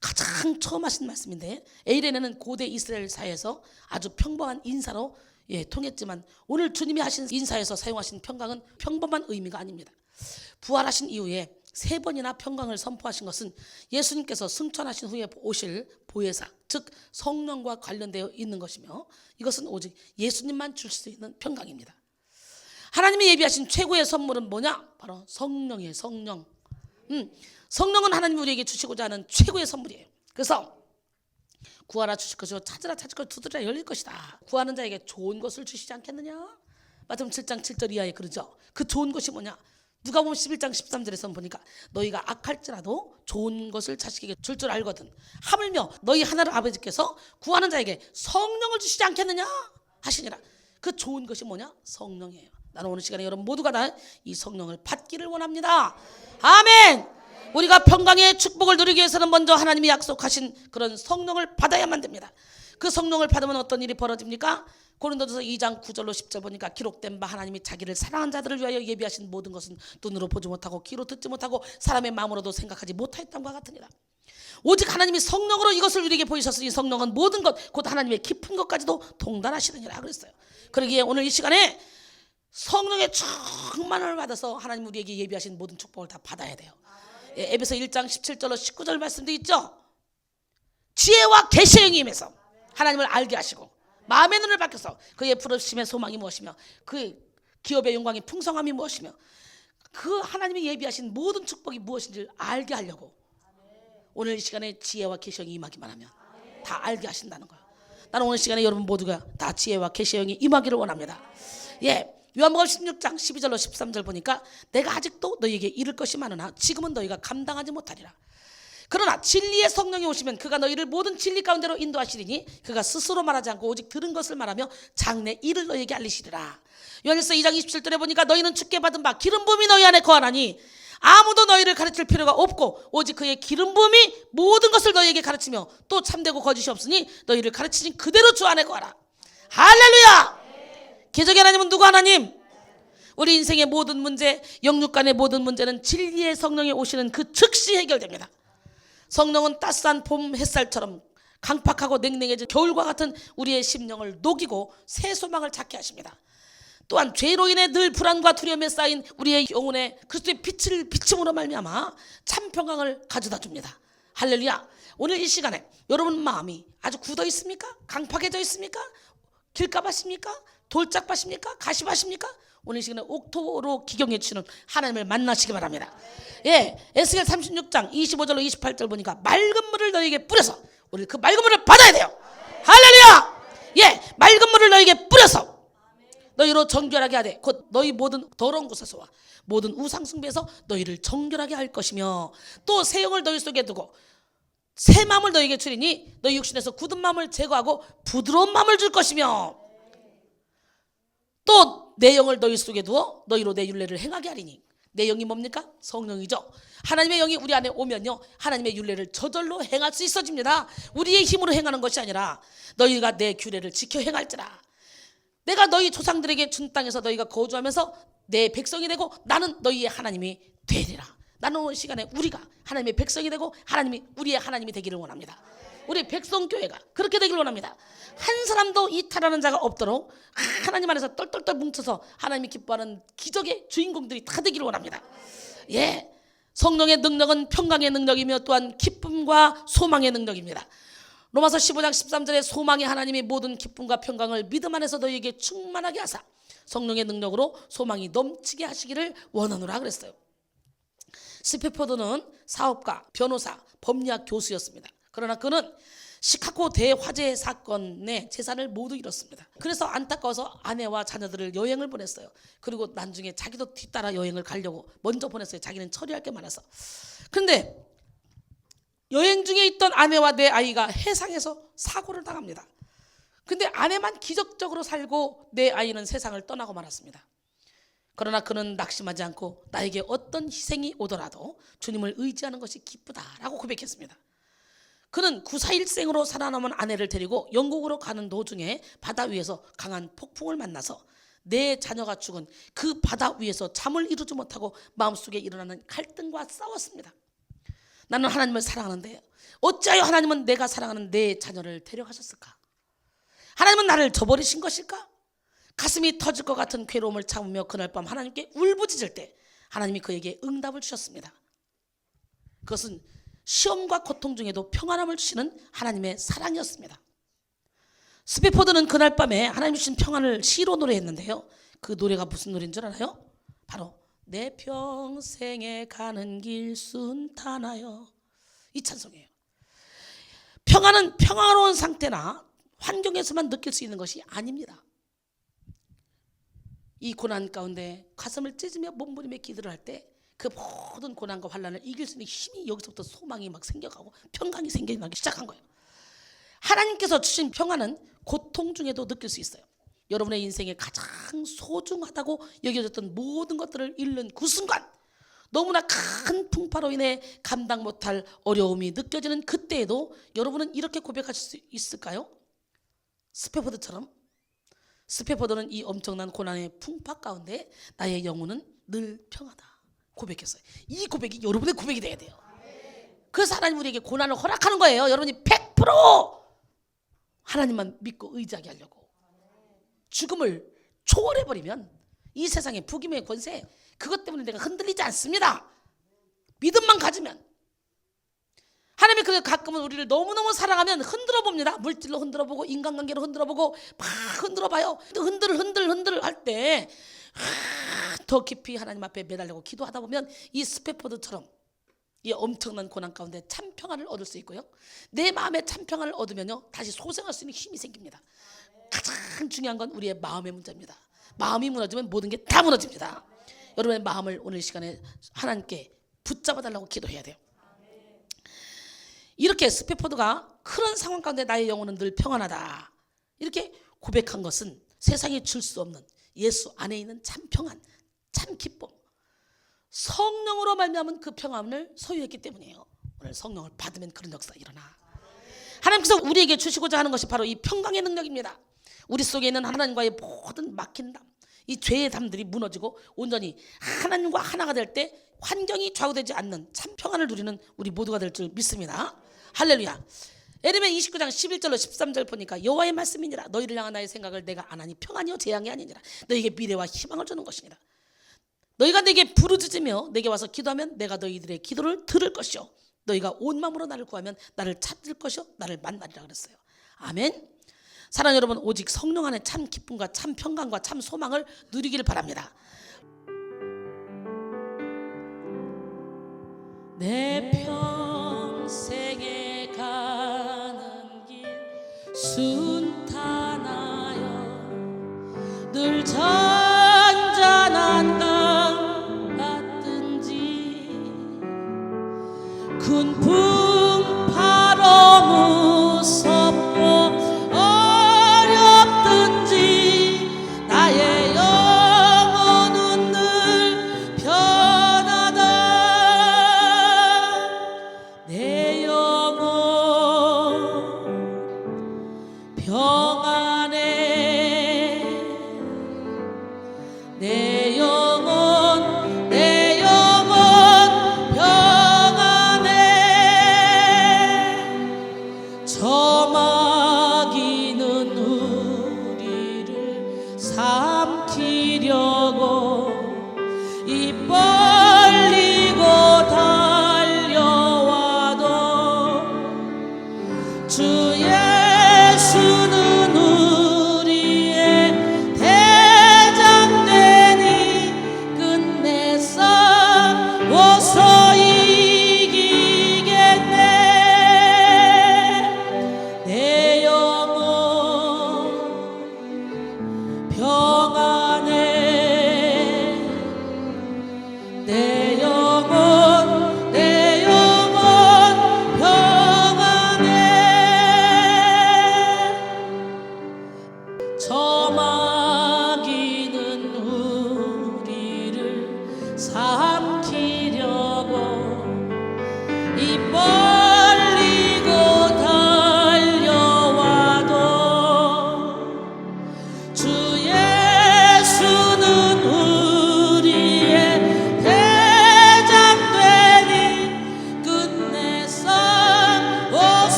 가장 처음 하신 말씀인데, 에이레네는 고대 이스라엘 사회에서 아주 평범한 인사로 통했지만 오늘 주님이 하신 인사에서 사용하신 평강은 평범한 의미가 아닙니다. 부활하신 이후에 3번이나 평강을 선포하신 것은 예수님께서 승천하신 후에 오실 보혜사, 즉 성령과 관련되어 있는 것이며, 이것은 오직 예수님만 줄 수 있는 평강입니다. 하나님이 예비하신 최고의 선물은 뭐냐? 바로 성령이에요. 성령. 성령은 하나님이 우리에게 주시고자 하는 최고의 선물이에요. 그래서 구하라 주실 것이요 찾으라 찾을 것, 두드리라 열릴 것이다. 구하는 자에게 좋은 것을 주시지 않겠느냐? 마태복음 7장 7절 이하에 그러죠. 그 좋은 것이 뭐냐? 누가복음 11장 13절에서 보니까 너희가 악할지라도 좋은 것을 자식에게 줄 줄 알거든 하물며 너희 하나님 아버지께서 구하는 자에게 성령을 주시지 않겠느냐 하시니라. 그 좋은 것이 뭐냐? 성령이에요. 나는 오늘 시간에 여러분 모두가 다 이 성령을 받기를 원합니다. 아멘. 우리가 평강의 축복을 누리기 위해서는 먼저 하나님이 약속하신 그런 성령을 받아야만 됩니다. 그 성령을 받으면 어떤 일이 벌어집니까? 고린도전서 2장 9절로 10절 보니까 기록된 바 하나님이 자기를 사랑한 자들을 위하여 예비하신 모든 것은 눈으로 보지 못하고 귀로 듣지 못하고 사람의 마음으로도 생각하지 못하였던과 같으니라. 오직 하나님이 성령으로 이것을 우리에게 보이셨으니 성령은 모든 것 곧 하나님의 깊은 것까지도 통달하시느니라 그랬어요. 그러기에 오늘 이 시간에 성령의 충만을 받아서 하나님 우리에게 예비하신 모든 축복을 다 받아야 돼요. 에베소 1장 17절로 19절 말씀도 있죠. 지혜와 계시의 영이 임해서 하나님을 알게 하시고 마음의 눈을 밝혀서 그의 부르심의 소망이 무엇이며 그 기업의 영광의 풍성함이 무엇이며 그 하나님이 예비하신 모든 축복이 무엇인지를 알게 하려고 오늘 이 시간에 지혜와 계시의 영이 임하기만 하면 다 알게 하신다는 거예요. 나는 오늘 시간에 여러분 모두가 다 지혜와 계시의 영이 임하기를 원합니다. 요한복음 16장 12절로 13절 보니까 내가 아직도 너희에게 이를 것이 많으나 지금은 너희가 감당하지 못하리라. 그러나 진리의 성령이 오시면 그가 너희를 모든 진리 가운데로 인도하시리니 그가 스스로 말하지 않고 오직 들은 것을 말하며 장래 일을 너희에게 알리시리라. 요한일서 2장 27절에 보니까 너희는 주께 받은 바 기름 부음이 너희 안에 거하나니 아무도 너희를 가르칠 필요가 없고 오직 그의 기름 부음이 모든 것을 너희에게 가르치며 또 참되고 거짓이 없으니 너희를 가르치신 그대로 주 안에 거하라. 할렐루야. 기적의 하나님은 누구 하나님? 우리 인생의 모든 문제, 영육간의 모든 문제는 진리의 성령이 오시는 그 즉시 해결됩니다. 성령은 따스한 봄 햇살처럼 강팍하고 냉랭해진 겨울과 같은 우리의 심령을 녹이고 새 소망을 찾게 하십니다. 또한 죄로 인해 늘 불안과 두려움에 쌓인 우리의 영혼에 그리스도의 빛을 비침으로 말미암아 참 평강을 가져다 줍니다. 할렐루야. 오늘 이 시간에 여러분 마음이 아주 굳어 있습니까? 강팍해져 있습니까? 길가밭입니까? 돌짝밭입니까? 가시밭입니까? 오늘 이 시간에 옥토로 기경해 주시는 하나님을 만나시기 바랍니다. 에스겔 36장 25절로 28절 보니까 맑은 물을 너희에게 뿌려서 우리 그 맑은 물을 받아야 돼요. 할렐루야. 맑은 물을 너희에게 뿌려서 너희로 정결하게 하되 곧 너희 모든 더러운 곳에서와 모든 우상 숭배에서 너희를 정결하게 할 것이며 또 새 영을 너희 속에 두고 새 마음을 너희에게 주리니 너희 육신에서 굳은 마음을 제거하고 부드러운 마음을 줄 것이며 또 내 영을 너희 속에 두어 너희로 내 율례를 행하게 하리니 내 영이 뭡니까? 성령이죠. 하나님의 영이 우리 안에 오면요 하나님의 율례를 저절로 행할 수 있어집니다. 우리의 힘으로 행하는 것이 아니라 너희가 내 규례를 지켜 행할지라. 내가 너희 조상들에게 준 땅에서 너희가 거주하면서 내 백성이 되고 나는 너희의 하나님이 되리라. 나는 오늘 시간에 우리가 하나님의 백성이 되고 하나님이 우리의 하나님이 되기를 원합니다. 우리 백성교회가 그렇게 되기를 원합니다. 한 사람도 이탈하는 자가 없도록 하나님 안에서 똘똘똘 뭉쳐서 하나님이 기뻐하는 기적의 주인공들이 다 되기를 원합니다. 성령의 능력은 평강의 능력이며 또한 기쁨과 소망의 능력입니다. 로마서 15장 13절에 소망의 하나님이 모든 기쁨과 평강을 믿음 안에서 너희에게 충만하게 하사 성령의 능력으로 소망이 넘치게 하시기를 원하노라 그랬어요. 스피포드는 사업가, 변호사, 법리학 교수였습니다. 그러나 그는 시카고 대화재 사건의 재산을 모두 잃었습니다. 그래서 안타까워서 아내와 자녀들을 여행을 보냈어요. 그리고 나중에 자기도 뒤따라 여행을 가려고 먼저 보냈어요. 자기는 처리할 게 많아서. 그런데 여행 중에 있던 아내와 내 아이가 해상에서 사고를 당합니다. 근데 아내만 기적적으로 살고 내 아이는 세상을 떠나고 말았습니다. 그러나 그는 낙심하지 않고 나에게 어떤 희생이 오더라도 주님을 의지하는 것이 기쁘다라고 고백했습니다. 그는 구사일생으로 살아남은 아내를 데리고 영국으로 가는 도중에 바다 위에서 강한 폭풍을 만나서 내 자녀가 죽은 그 바다 위에서 잠을 이루지 못하고 마음속에 일어나는 갈등과 싸웠습니다. 나는 하나님을 사랑하는데 어찌하여 하나님은 내가 사랑하는 내 자녀를 데려가셨을까? 하나님은 나를 저버리신 것일까? 가슴이 터질 것 같은 괴로움을 참으며 그날 밤 하나님께 울부짖을 때 하나님이 그에게 응답을 주셨습니다. 그것은 시험과 고통 중에도 평안함을 주시는 하나님의 사랑이었습니다. 스피포드는 그날 밤에 하나님 주신 평안을 시로 노래했는데요. 그 노래가 무슨 노래인 줄 알아요? 바로 내 평생에 가는 길 순탄하여, 이 찬송이에요. 평안은 평화로운 상태나 환경에서만 느낄 수 있는 것이 아닙니다. 이 고난 가운데 가슴을 찢으며 몸부림에 기도를 할 때 그 모든 고난과 환난을 이길 수 있는 힘이 여기서부터 소망이 막 생겨가고 평강이 생겨나기 시작한 거예요. 하나님께서 주신 평안은 고통 중에도 느낄 수 있어요. 여러분의 인생에 가장 소중하다고 여겨졌던 모든 것들을 잃는 그 순간, 너무나 큰 풍파로 인해 감당 못할 어려움이 느껴지는 그때에도 여러분은 이렇게 고백하실 수 있을까요? 스페포드처럼. 스페포드는 이 엄청난 고난의 풍파 가운데 나의 영혼은 늘 평하다 고백했어요. 이 고백이 여러분의 고백이 돼야 돼요. 그래서 하나님 우리에게 고난을 허락하는 거예요. 여러분이 100% 하나님만 믿고 의지하게 하려고. 죽음을 초월해버리면 이 세상의 북임의 권세, 그것 때문에 내가 흔들리지 않습니다. 믿음만 가지면. 하나님이 그 가끔은 우리를 너무너무 사랑하면 흔들어 봅니다. 물질로 흔들어 보고 인간관계로 흔들어 보고 막 흔들어 봐요. 흔들 할 때 더 깊이 하나님 앞에 매달리고 기도하다 보면 이 스페포드처럼 이 엄청난 고난 가운데 참 평안을 얻을 수 있고요. 내 마음에 참 평안을 얻으면요 다시 소생할 수 있는 힘이 생깁니다. 가장 중요한 건 우리의 마음의 문제입니다. 마음이 무너지면 모든 게 다 무너집니다. 여러분의 마음을 오늘 이 시간에 하나님께 붙잡아 달라고 기도해야 돼요. 이렇게 스페포드가 그런 상황 가운데 나의 영혼은 늘 평안하다 이렇게 고백한 것은 세상이 줄 수 없는 예수 안에 있는 참 평안, 참 기쁨, 성령으로 말미암은 그 평안을 소유했기 때문이에요. 오늘 성령을 받으면 그런 역사가 일어나. 하나님께서 우리에게 주시고자 하는 것이 바로 이 평강의 능력입니다. 우리 속에 있는 하나님과의 모든 막힌 담, 이 죄의 담들이 무너지고 온전히 하나님과 하나가 될 때 환경이 좌우되지 않는 참 평안을 누리는 우리 모두가 될 줄 믿습니다. 할렐루야. 에레미야 29장 11절로 13절 보니까 여호와의 말씀이니라. 너희를 향한 나의 생각을 내가 안 하니 평안이요 재앙이 아니니라. 너희에게 미래와 희망을 주는 것이니라. 너희가 내게 부르짖으며 내게 와서 기도하면 내가 너희들의 기도를 들을 것이요 너희가 온 마음으로 나를 구하면 나를 찾을 것이요 나를 만나리라 그랬어요. 아멘. 사랑하는 여러분, 오직 성령 안에 참 기쁨과 참 평강과 참 소망을 누리기를 바랍니다. 내 평생에 가는 길 순탄하여 늘 잔잔한 강 같든지 큰 풍파로 무섭고 어렵든지 나의 영혼은 늘 편하다. 내 영혼 평안해. 내 영혼 평안해. 저 마귀는 우리를 삼키려고 입 벌리고 달려와도 주 예수는 우리의 대장되니 끝내 싸워서 이기겠네.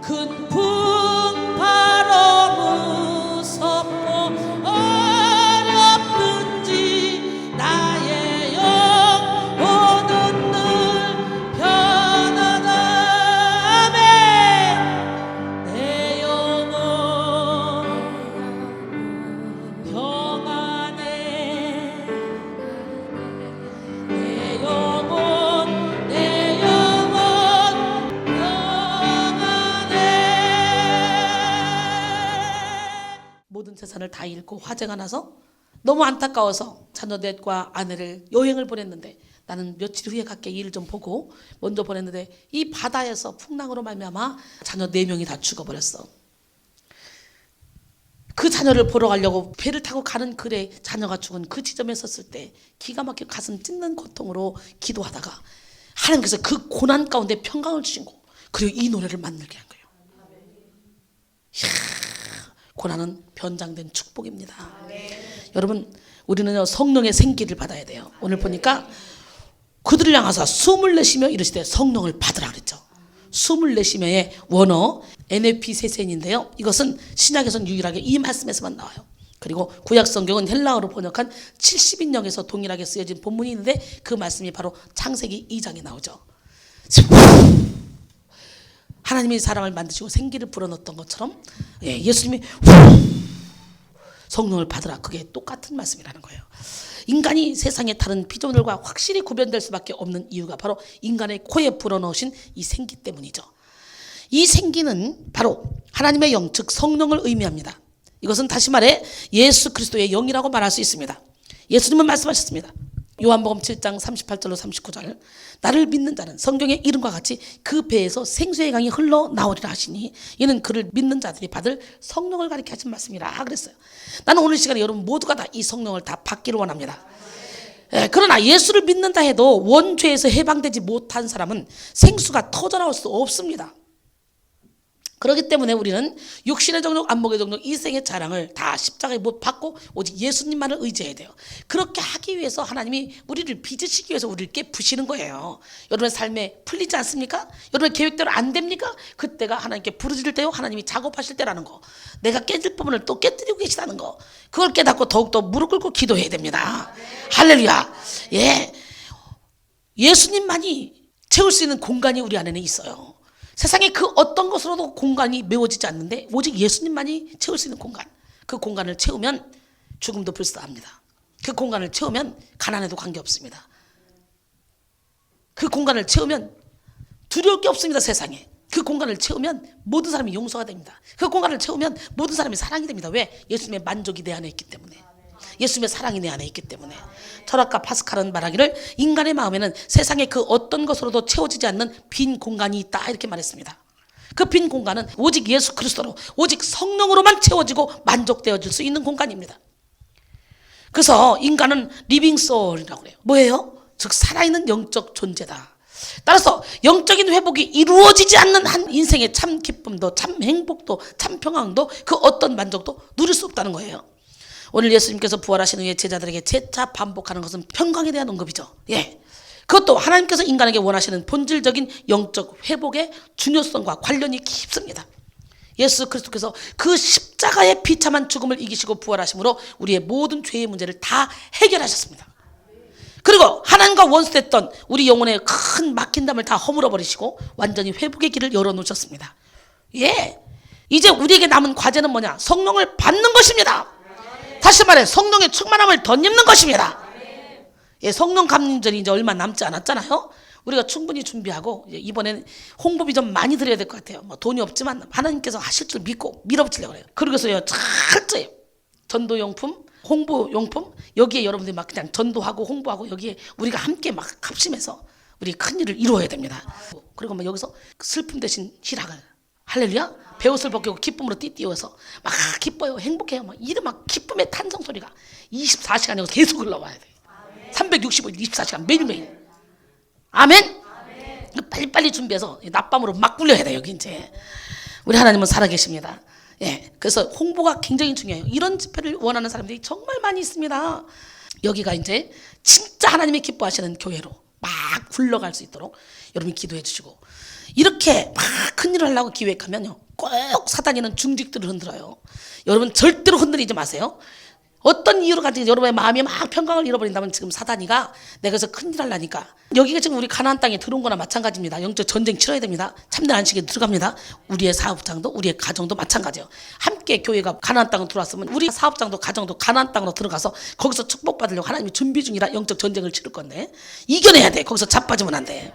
큰 풍파로 무섭고 어렵든지 나의 영혼은 늘 편안하네. 내 영혼 평안해. 내 영혼 평안해. 모든 재산을 다 잃고 화재가 나서 너무 안타까워서 자녀들과 아내를 여행을 보냈는데, 나는 며칠 후에 갈게 일을 좀 보고 먼저 보냈는데, 이 바다에서 풍랑으로 말미암아 자녀 4명이 다 죽어버렸어. 그 자녀를 보러 가려고 배를 타고 가는 길에 자녀가 죽은 그 지점에 섰을 때 기가 막히게 가슴 찢는 고통으로 기도하다가 하나님께서 그 고난 가운데 평강을 주신 거, 그리고 이 노래를 만들게 한 거예요. 이야, 고난은 변장된 축복입니다. 여러분, 우리는 성령의 생기를 받아야 돼요. 오늘 보니까 그들을 향해서 숨을 내쉬며 이르시되 성령을 받으라 그랬죠. 숨을 내쉬며의 원어 NLP 세세인데요. 이것은 신약에서는 유일하게 이 말씀에서만 나와요. 그리고 구약 성경은 헬라어로 번역한 70인역에서 동일하게 쓰여진 본문이 있는데, 그 말씀이 바로 창세기 2장에 나오죠. 하나님이 사람을 만드시고 생기를 불어넣었던 것처럼 예수님이 성령을 받으라, 그게 똑같은 말씀이라는 거예요. 인간이 세상의 다른 피조물과 확실히 구별될 수밖에 없는 이유가 바로 인간의 코에 불어넣으신 이 생기 때문이죠. 이 생기는 바로 하나님의 영, 즉 성령을 의미합니다. 이것은 다시 말해 예수 그리스도의 영이라고 말할 수 있습니다. 예수님은 말씀하셨습니다. 요한복음 7장 38절로 39절, 나를 믿는 자는 성경의 이름과 같이 그 배에서 생수의 강이 흘러나오리라 하시니 이는 그를 믿는 자들이 받을 성령을 가리켜 하신 말씀이라 그랬어요. 나는 오늘 시간에 여러분 모두가 다 이 성령을 다 받기를 원합니다. 그러나 예수를 믿는다 해도 원죄에서 해방되지 못한 사람은 생수가 터져나올 수 없습니다. 그렇기 때문에 우리는 육신의 정욕, 안목의 정욕, 이생의 자랑을 다 십자가에 못 받고 오직 예수님만을 의지해야 돼요. 그렇게 하기 위해서 하나님이 우리를 빚으시기 위해서 우리를 깨부시는 거예요. 여러분의 삶에 풀리지 않습니까? 여러분의 계획대로 안 됩니까? 그때가 하나님께 부르짖을 때요, 하나님이 작업하실 때라는 거, 내가 깨질 부분을 또 깨뜨리고 계시다는 거, 그걸 깨닫고 더욱더 무릎 꿇고 기도해야 됩니다. 할렐루야. 예수님만이 채울 수 있는 공간이 우리 안에는 있어요. 세상에 그 어떤 것으로도 공간이 메워지지 않는데 오직 예수님만이 채울 수 있는 공간, 그 공간을 채우면 죽음도 불사합니다. 그 공간을 채우면 가난해도 관계없습니다. 그 공간을 채우면 두려울 게 없습니다. 세상에 그 공간을 채우면 모든 사람이 용서가 됩니다. 그 공간을 채우면 모든 사람이 사랑이 됩니다. 왜? 예수님의 만족이 내 안에 있기 때문에, 예수님의 사랑이 내 안에 있기 때문에. 철학가 파스칼은 말하기를 인간의 마음에는 세상의 그 어떤 것으로도 채워지지 않는 빈 공간이 있다, 이렇게 말했습니다. 그 빈 공간은 오직 예수 그리스도로, 오직 성령으로만 채워지고 만족되어질 수 있는 공간입니다. 그래서 인간은 리빙 소울이라고 그래요. 뭐예요? 즉 살아있는 영적 존재다. 따라서 영적인 회복이 이루어지지 않는 한 인생의 참 기쁨도, 참 행복도, 참 평안도, 그 어떤 만족도 누릴 수 없다는 거예요. 오늘 예수님께서 부활하신 후에 제자들에게 재차 반복하는 것은 평강에 대한 언급이죠. 그것도 하나님께서 인간에게 원하시는 본질적인 영적 회복의 중요성과 관련이 깊습니다. 예수 그리스도께서 그 십자가의 비참한 죽음을 이기시고 부활하심으로 우리의 모든 죄의 문제를 다 해결하셨습니다. 그리고 하나님과 원수됐던 우리 영혼의 큰 막힌 담을 다 허물어 버리시고 완전히 회복의 길을 열어놓으셨습니다. 이제 우리에게 남은 과제는 뭐냐? 성령을 받는 것입니다. 다시 말해 성령의 충만함을 덧입는 것입니다. 성령 감림절이 이제 얼마 남지 않았잖아요. 우리가 충분히 준비하고 이번에는 홍보비 좀 많이 드려야 될 것 같아요. 뭐 돈이 없지만 하나님께서 하실 줄 믿고 밀어붙이려고 해요. 그러고서요 철저히 전도용품, 홍보용품, 여기에 여러분들이 막 그냥 전도하고 홍보하고 여기에 우리가 함께 막 합심해서 우리 큰 일을 이루어야 됩니다. 그리고 막 여기서 슬픔 대신 희락을, 할렐루야, 배옷을 벗기고 기쁨으로 띠띠워서 막 기뻐요, 행복해요, 막 이런 막 기쁨의 탄성 소리가 24시간 여기서 계속 흘러와야 돼. 365일 24시간 매일매일. 아멘. 빨리빨리 준비해서 낮밤으로 막 굴려야 돼. 여기 이제 우리 하나님은 살아계십니다. 그래서 홍보가 굉장히 중요해요. 이런 집회를 원하는 사람들이 정말 많이 있습니다. 여기가 이제 진짜 하나님이 기뻐하시는 교회로 막 굴러갈 수 있도록 여러분이 기도해 주시고, 이렇게 막 큰일을 하려고 기획하면요, 꼭 사단이는 중직들을 흔들어요. 여러분 절대로 흔들리지 마세요. 어떤 이유로 가지고 여러분의 마음이 막 평강을 잃어버린다면 지금 사단이가 내가 그래서 큰일 하려니까, 여기가 지금 우리 가나안 땅에 들어온 거나 마찬가지입니다. 영적 전쟁 치러야 됩니다. 참된 안식에 들어갑니다. 우리의 사업장도 우리의 가정도 마찬가지예요. 함께 교회가 가나안 땅으로 들어왔으면 우리 사업장도 가정도 가나안 땅으로 들어가서 거기서 축복받으려고 하나님이 준비 중이라 영적 전쟁을 치를 건데 이겨내야 돼. 거기서 자빠지면 안 돼.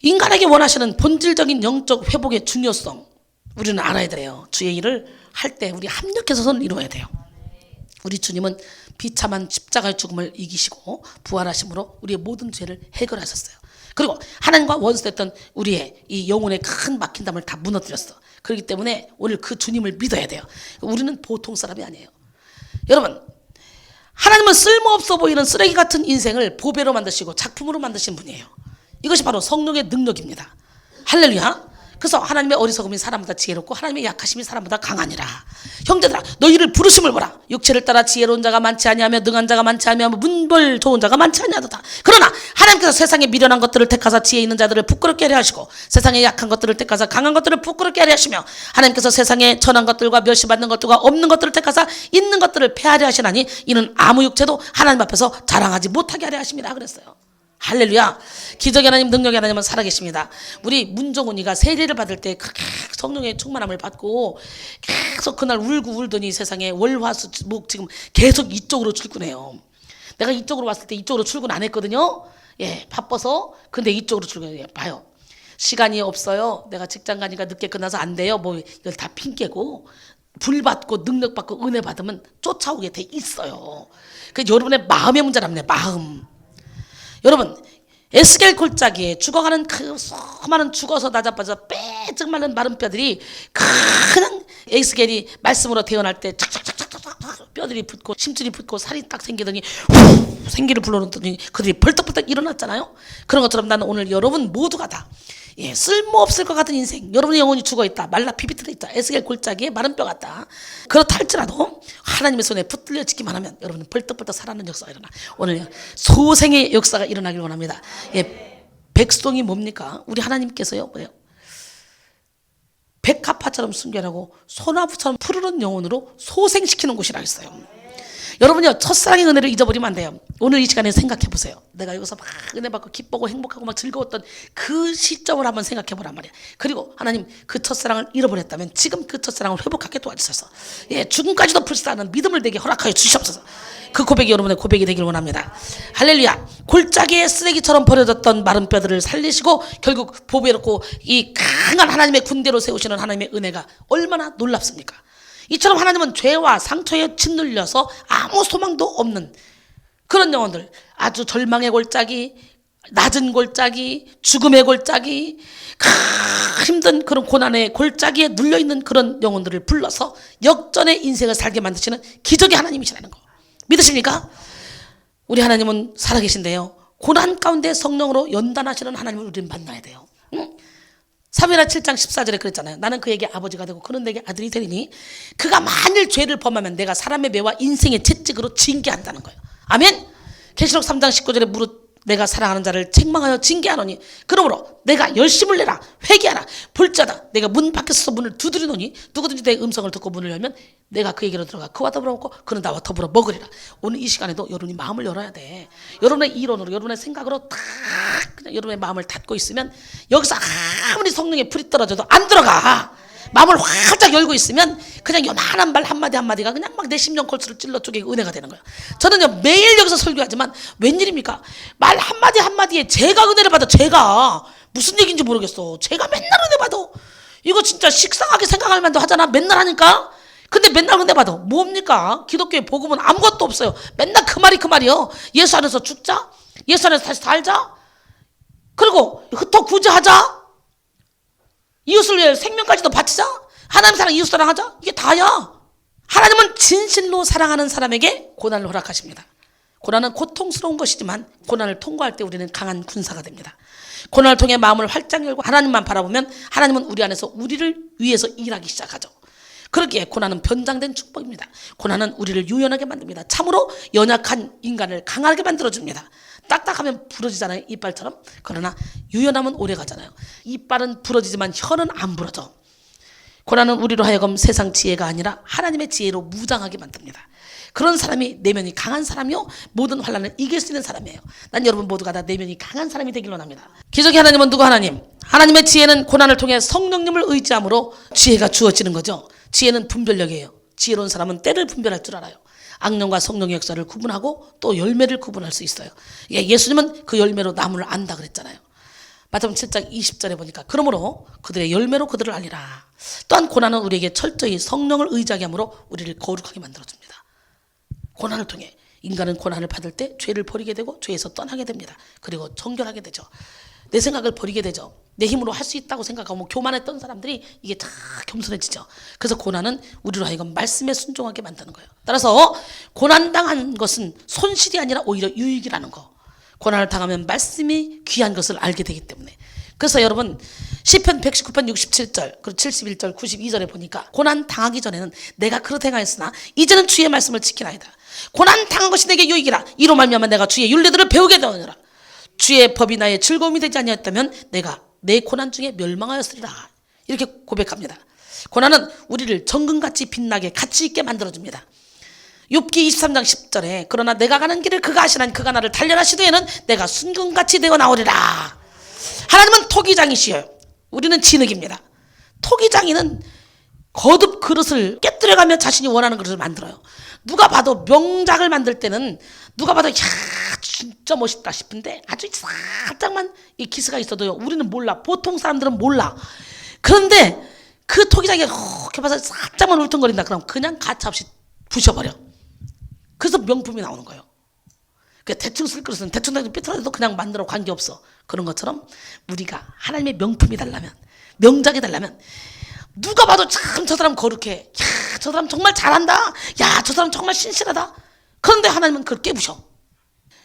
인간에게 원하시는 본질적인 영적 회복의 중요성 우리는 알아야 돼요. 주의 일을 할 때 우리 합력해서 선을 이루어야 돼요. 우리 주님은 비참한 십자가의 죽음을 이기시고 부활하심으로 우리의 모든 죄를 해결하셨어요. 그리고 하나님과 원수됐던 우리의 이 영혼의 큰 막힌 담을 다 무너뜨렸어. 그렇기 때문에 오늘 그 주님을 믿어야 돼요. 우리는 보통 사람이 아니에요. 여러분, 하나님은 쓸모없어 보이는 쓰레기 같은 인생을 보배로 만드시고 작품으로 만드신 분이에요. 이것이 바로 성령의 능력입니다. 할렐루야. 그래서 하나님의 어리석음이 사람보다 지혜롭고 하나님의 약하심이 사람보다 강하니라. 형제들아, 너희를 부르심을 보라. 육체를 따라 지혜로운 자가 많지 아니하며 능한 자가 많지 아니하며 문벌 좋은 자가 많지 아니하도다. 그러나 하나님께서 세상에 미련한 것들을 택하사 지혜 있는 자들을 부끄럽게 하려 하시고 세상에 약한 것들을 택하사 강한 것들을 부끄럽게 하려 하시며 하나님께서 세상에 전한 것들과 멸시받는 것들과 없는 것들을 택하사 있는 것들을 폐하려 하시나니 이는 아무 육체도 하나님 앞에서 자랑하지 못하게 하려 하심이라 그랬어요. 할렐루야. 기적의 하나님, 능력의 하나님은 살아계십니다. 우리 문정훈이가 세례를 받을 때 성령의 충만함을 받고 계속 그날 울고 울더니 세상에 월화수목 지금 계속 이쪽으로 출근해요. 내가 이쪽으로 왔을 때 이쪽으로 출근 안 했거든요. 예, 바빠서. 근데 이쪽으로 출근해요. 봐요. 시간이 없어요. 내가 직장 가니까 늦게 끝나서 안 돼요. 뭐 이걸 다 핑계고, 불 받고 능력 받고 은혜 받으면 쫓아오게 돼 있어요. 그 여러분의 마음의 문제랍니다. 마음. 여러분, 에스겔 골짜기에 죽어가는 그 수많은 죽어서 나자빠져 빼쩍 마른 마른 뼈들이 그냥 에스겔이 말씀으로 태어날 때 착착착착착 뼈들이 붙고 심줄이 붙고 살이 딱 생기더니 후 생기를 불러넣더니 그들이 벌떡벌떡 일어났잖아요. 그런 것처럼 나는 오늘 여러분 모두가 다 쓸모없을 것 같은 인생, 여러분의 영혼이 죽어있다, 말라 비비틀어 있다, 에스겔 골짜기에 마른 뼈 같다. 그렇다 할지라도 하나님의 손에 붙들려지기만 하면 여러분은 벌떡벌떡 살아나는 역사가 일어나. 오늘 소생의 역사가 일어나길 원합니다. 백성이 뭡니까? 우리 하나님께서요, 뭐예요? 백합화처럼 순결하고 소나무처럼 푸르른 영혼으로 소생시키는 곳이라 했어요. 여러분요, 첫사랑의 은혜를 잊어버리면 안 돼요. 오늘 이 시간에 생각해 보세요. 내가 여기서 막 은혜 받고 기쁘고 행복하고 막 즐거웠던 그 시점을 한번 생각해 보란 말이야. 그리고 하나님, 그 첫사랑을 잃어버렸다면 지금 그 첫사랑을 회복하게 도와주셔서 죽음까지도 불사하는 믿음을 내게 허락하여 주시옵소서. 그 고백이 여러분의 고백이 되길 원합니다. 할렐루야. 골짜기에 쓰레기처럼 버려졌던 마른 뼈들을 살리시고 결국 보배롭고 이 강한 하나님의 군대로 세우시는 하나님의 은혜가 얼마나 놀랍습니까? 이처럼 하나님은 죄와 상처에 짓눌려서 아무 소망도 없는 그런 영혼들, 아주 절망의 골짜기, 낮은 골짜기, 죽음의 골짜기, 힘든 그런 고난의 골짜기에 눌려있는 그런 영혼들을 불러서 역전의 인생을 살게 만드시는 기적의 하나님이시라는 거 믿으십니까? 우리 하나님은 살아계신데요, 고난 가운데 성령으로 연단하시는 하나님을 우리는 만나야 돼요. 응? 사무엘하 7장 14절에 그랬잖아요. 나는 그에게 아버지가 되고 그는 내게 아들이 되리니 그가 만일 죄를 범하면 내가 사람의 매와 인생의 채찍으로 징계한다는 거예요. 아멘. 계시록 3장 19절에 무릇 내가 사랑하는 자를 책망하여 징계하노니 그러므로 내가 열심을 내라 회개하라 볼자다 내가 문 밖에서 문을 두드리노니 누구든지 내 음성을 듣고 문을 열면 내가 그에게로 들어가 그와 더불어 먹고 그는 나와 더불어 먹으리라. 오늘 이 시간에도 여러분이 마음을 열어야 돼. 여러분의 이론으로 여러분의 생각으로 딱 그냥 여러분의 마음을 닫고 있으면 여기서 아무리 성령의 불이 떨어져도 안 들어가. 마음을 활짝 열고 있으면 그냥 요만한 말 한마디 한마디가 그냥 막 내 심령 골수를 찔러 쪼개고 은혜가 되는 거야. 저는요 매일 여기서 설교하지만 웬일입니까? 말 한마디 한마디에 제가 은혜를 받아. 제가 무슨 얘기인지 모르겠어. 제가 맨날 은혜 받아. 이거 진짜 식상하게 생각할 만도 하잖아. 맨날 하니까. 근데 맨날 은혜 받아. 뭡니까? 기독교의 복음은 아무것도 없어요. 맨날 그 말이 그 말이요. 예수 안에서 죽자, 예수 안에서 다시 살자, 그리고 흩어 구제하자, 이웃을 위해 생명까지도 바치자, 하나님 사랑 이웃 사랑하자. 이게 다야. 하나님은 진실로 사랑하는 사람에게 고난을 허락하십니다. 고난은 고통스러운 것이지만 고난을 통과할 때 우리는 강한 군사가 됩니다. 고난을 통해 마음을 활짝 열고 하나님만 바라보면 하나님은 우리 안에서 우리를 위해서 일하기 시작하죠. 그렇기에 고난은 변장된 축복입니다. 고난은 우리를 유연하게 만듭니다. 참으로 연약한 인간을 강하게 만들어줍니다. 딱딱하면 부러지잖아요. 이빨처럼. 그러나 유연하면 오래 가잖아요. 이빨은 부러지지만 혀는 안 부러져. 고난은 우리로 하여금 세상 지혜가 아니라 하나님의 지혜로 무장하게 만듭니다. 그런 사람이 내면이 강한 사람이요 모든 환난을 이길 수 있는 사람이에요. 난 여러분 모두가 다 내면이 강한 사람이 되길 원합니다. 기적의 하나님은 누구 하나님? 하나님의 지혜는 고난을 통해 성령님을 의지함으로 지혜가 주어지는 거죠. 지혜는 분별력이에요. 지혜로운 사람은 때를 분별할 줄 알아요. 악령과 성령의 역사를 구분하고 또 열매를 구분할 수 있어요. 예수님은 그 열매로 나무를 안다 그랬잖아요. 마태복음 7장 20절에 보니까 그러므로 그들의 열매로 그들을 알리라. 또한 고난은 우리에게 철저히 성령을 의지하게 함으로 우리를 거룩하게 만들어줍니다. 고난을 통해 인간은 고난을 받을 때 죄를 버리게 되고 죄에서 떠나게 됩니다. 그리고 정결하게 되죠. 내 생각을 버리게 되죠. 내 힘으로 할 수 있다고 생각하고 교만했던 사람들이 이게 다 겸손해지죠. 그래서 고난은 우리로 하여금 말씀에 순종하게 만드는 거예요. 따라서 고난당한 것은 손실이 아니라 오히려 유익이라는 거. 고난을 당하면 말씀이 귀한 것을 알게 되기 때문에. 그래서 여러분 시편 119편 67절 그리고 71절 92절에 보니까 고난 당하기 전에는 내가 그렇게 행하였으나 이제는 주의 말씀을 지키나이다. 고난 당한 것이 내게 유익이라. 이로 말미암아 내가 주의 율례들을 배우게 되느니라. 주의 법이 나의 즐거움이 되지 아니었다면 내가 내 고난 중에 멸망하였으리라. 이렇게 고백합니다. 고난은 우리를 정금같이 빛나게 가치 있게 만들어줍니다. 욥기 23장 10절에 그러나 내가 가는 길을 그가 아시나니 그가 나를 단련하시되 내가 순금같이 되어 나오리라. 하나님은 토기장이시여요. 우리는 진흙입니다. 토기장이는 거듭 그릇을 깨뜨려가며 자신이 원하는 그릇을 만들어요. 누가 봐도 명작을 만들 때는 누가 봐도 야 진짜 멋있다 싶은데 아주 살짝만 이 기스가 있어도요 우리는 몰라. 보통 사람들은 몰라. 그런데 그 토기장이 이렇게 봐서 살짝만 울퉁거린다 그럼 그냥 가차없이 부셔버려. 그래서 명품이 나오는 거예요. 대충 쓸 그릇은 대충 삐뚤어져도 그냥 만들어 관계없어. 그런 것처럼 우리가 하나님의 명품이 달라면 명작이 달라면 누가 봐도 참 저 사람 거룩해. 야, 저 사람 정말 잘한다. 야, 저 사람 정말 신실하다. 그런데 하나님은 그걸 깨부셔.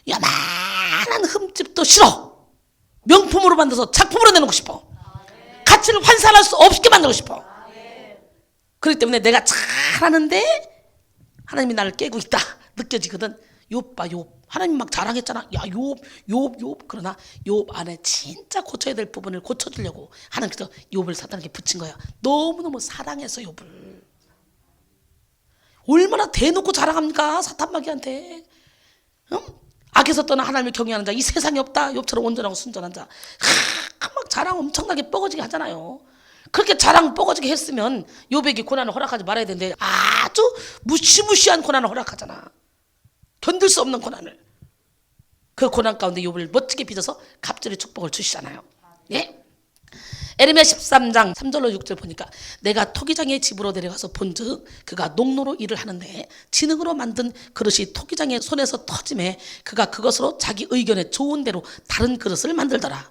야만한 흠집도 싫어. 명품으로 만들어서 작품으로 내놓고 싶어. 가치를 환산할 수 없게 만들고 싶어. 그렇기 때문에 내가 잘하는데 하나님이 나를 깨고 있다 느껴지거든. 욥 봐, 욥. 하나님 막 자랑했잖아. 야, 욥. 그러나 욥 안에 진짜 고쳐야 될 부분을 고쳐주려고 하나님께서 욥을 사탄에게 붙인 거야. 너무너무 사랑해서 욥을. 얼마나 대놓고 자랑합니까? 사탄마귀한테. 응? 악에서 떠나 하나님을 경외하는 자, 이 세상에 없다. 욥처럼 온전하고 순전한 자. 막 자랑 엄청나게 뻐거지게 하잖아요. 그렇게 자랑 뻐거지게 했으면 욥에게 고난을 허락하지 말아야 되는데 아주 무시무시한 고난을 허락하잖아. 견딜 수 없는 고난을. 그 고난 가운데 욥을 멋지게 빚어서 갑절의 축복을 주시잖아요. 예? 에레미야 13장 3절로 6절 보니까 내가 토기장의 집으로 내려가서 본즉 그가 농로로 일을 하는데 진흙으로 만든 그릇이 토기장의 손에서 터짐에 그가 그것으로 자기 의견에 좋은 대로 다른 그릇을 만들더라.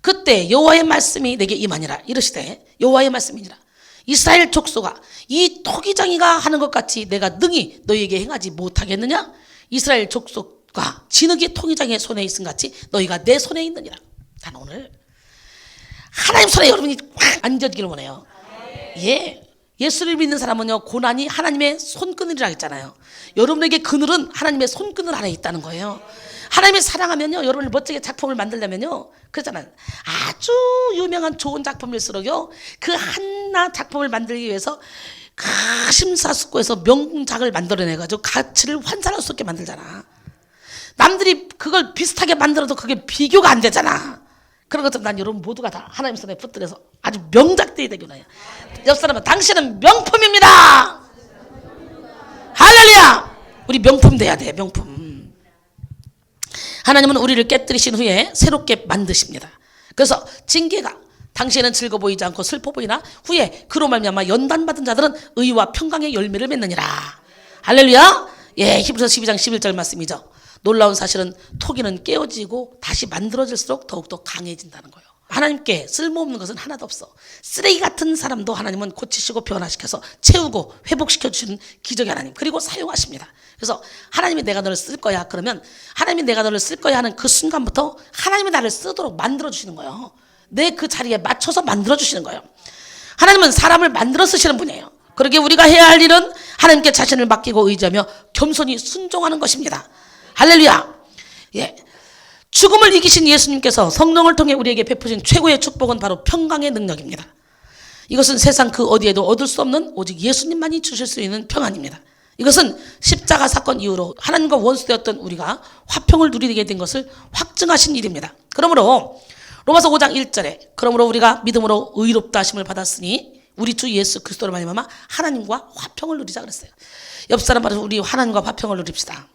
그때 여호와의 말씀이 내게 임하니라. 이르시되 여호와의 말씀이니라. 이스라엘 족속아 이 토기장이가 하는 것 같이 내가 능히 너희에게 행하지 못하겠느냐? 이스라엘 족속과 진흙이 토기장의 손에 있음 같이 너희가 내 손에 있느니라. 난 오늘 하나님 손에 여러분이 확 앉아지기를 원해요. 예, 예수를 믿는 사람은요 고난이 하나님의 손그늘이라고 했잖아요. 여러분에게 그늘은 하나님의 손그늘 안에 있다는 거예요. 하나님을 사랑하면요 여러분을 멋지게 작품을 만들려면요 그렇잖아요. 아주 유명한 좋은 작품일수록요 그 하나 작품을 만들기 위해서 심사숙고해서 명작을 만들어내가지고 가치를 환산할 수 없게 만들잖아. 남들이 그걸 비슷하게 만들어도 그게 비교가 안 되잖아. 그런 것처럼 난 여러분 모두가 다 하나님 손에 붙들어서 아주 명작들이 되길 원해요. 옆 사람은 당신은 명품입니다. 할렐루야. 우리 명품 돼야 돼. 명품. 하나님은 우리를 깨뜨리신 후에 새롭게 만드십니다. 그래서 징계가 당시에는 즐거 보이지 않고 슬퍼 보이나 후에 그로 말미암아 연단받은 자들은 의와 평강의 열매를 맺느니라. 할렐루야. 예, 히브리서 12장 11절 말씀이죠. 놀라운 사실은 토기는 깨어지고 다시 만들어질수록 더욱더 강해진다는 거예요. 하나님께 쓸모없는 것은 하나도 없어. 쓰레기 같은 사람도 하나님은 고치시고 변화시켜서 채우고 회복시켜 주시는 기적의 하나님. 그리고 사용하십니다. 그래서 하나님이 내가 너를 쓸 거야 그러면 하나님이 내가 너를 쓸 거야 하는 그 순간부터 하나님이 나를 쓰도록 만들어 주시는 거예요. 내 그 자리에 맞춰서 만들어 주시는 거예요. 하나님은 사람을 만들어 쓰시는 분이에요. 그러기에 우리가 해야 할 일은 하나님께 자신을 맡기고 의지하며 겸손히 순종하는 것입니다. 할렐루야. 예. 죽음을 이기신 예수님께서 성령을 통해 우리에게 베푸신 최고의 축복은 바로 평강의 능력입니다. 이것은 세상 그 어디에도 얻을 수 없는 오직 예수님만이 주실 수 있는 평안입니다. 이것은 십자가 사건 이후로 하나님과 원수되었던 우리가 화평을 누리게 된 것을 확증하신 일입니다. 그러므로 로마서 5장 1절에 그러므로 우리가 믿음으로 의롭다 하심을 받았으니 우리 주 예수 그리스도로 말미암아 하나님과 화평을 누리자 그랬어요. 옆 사람 말해서 우리 하나님과 화평을 누립시다.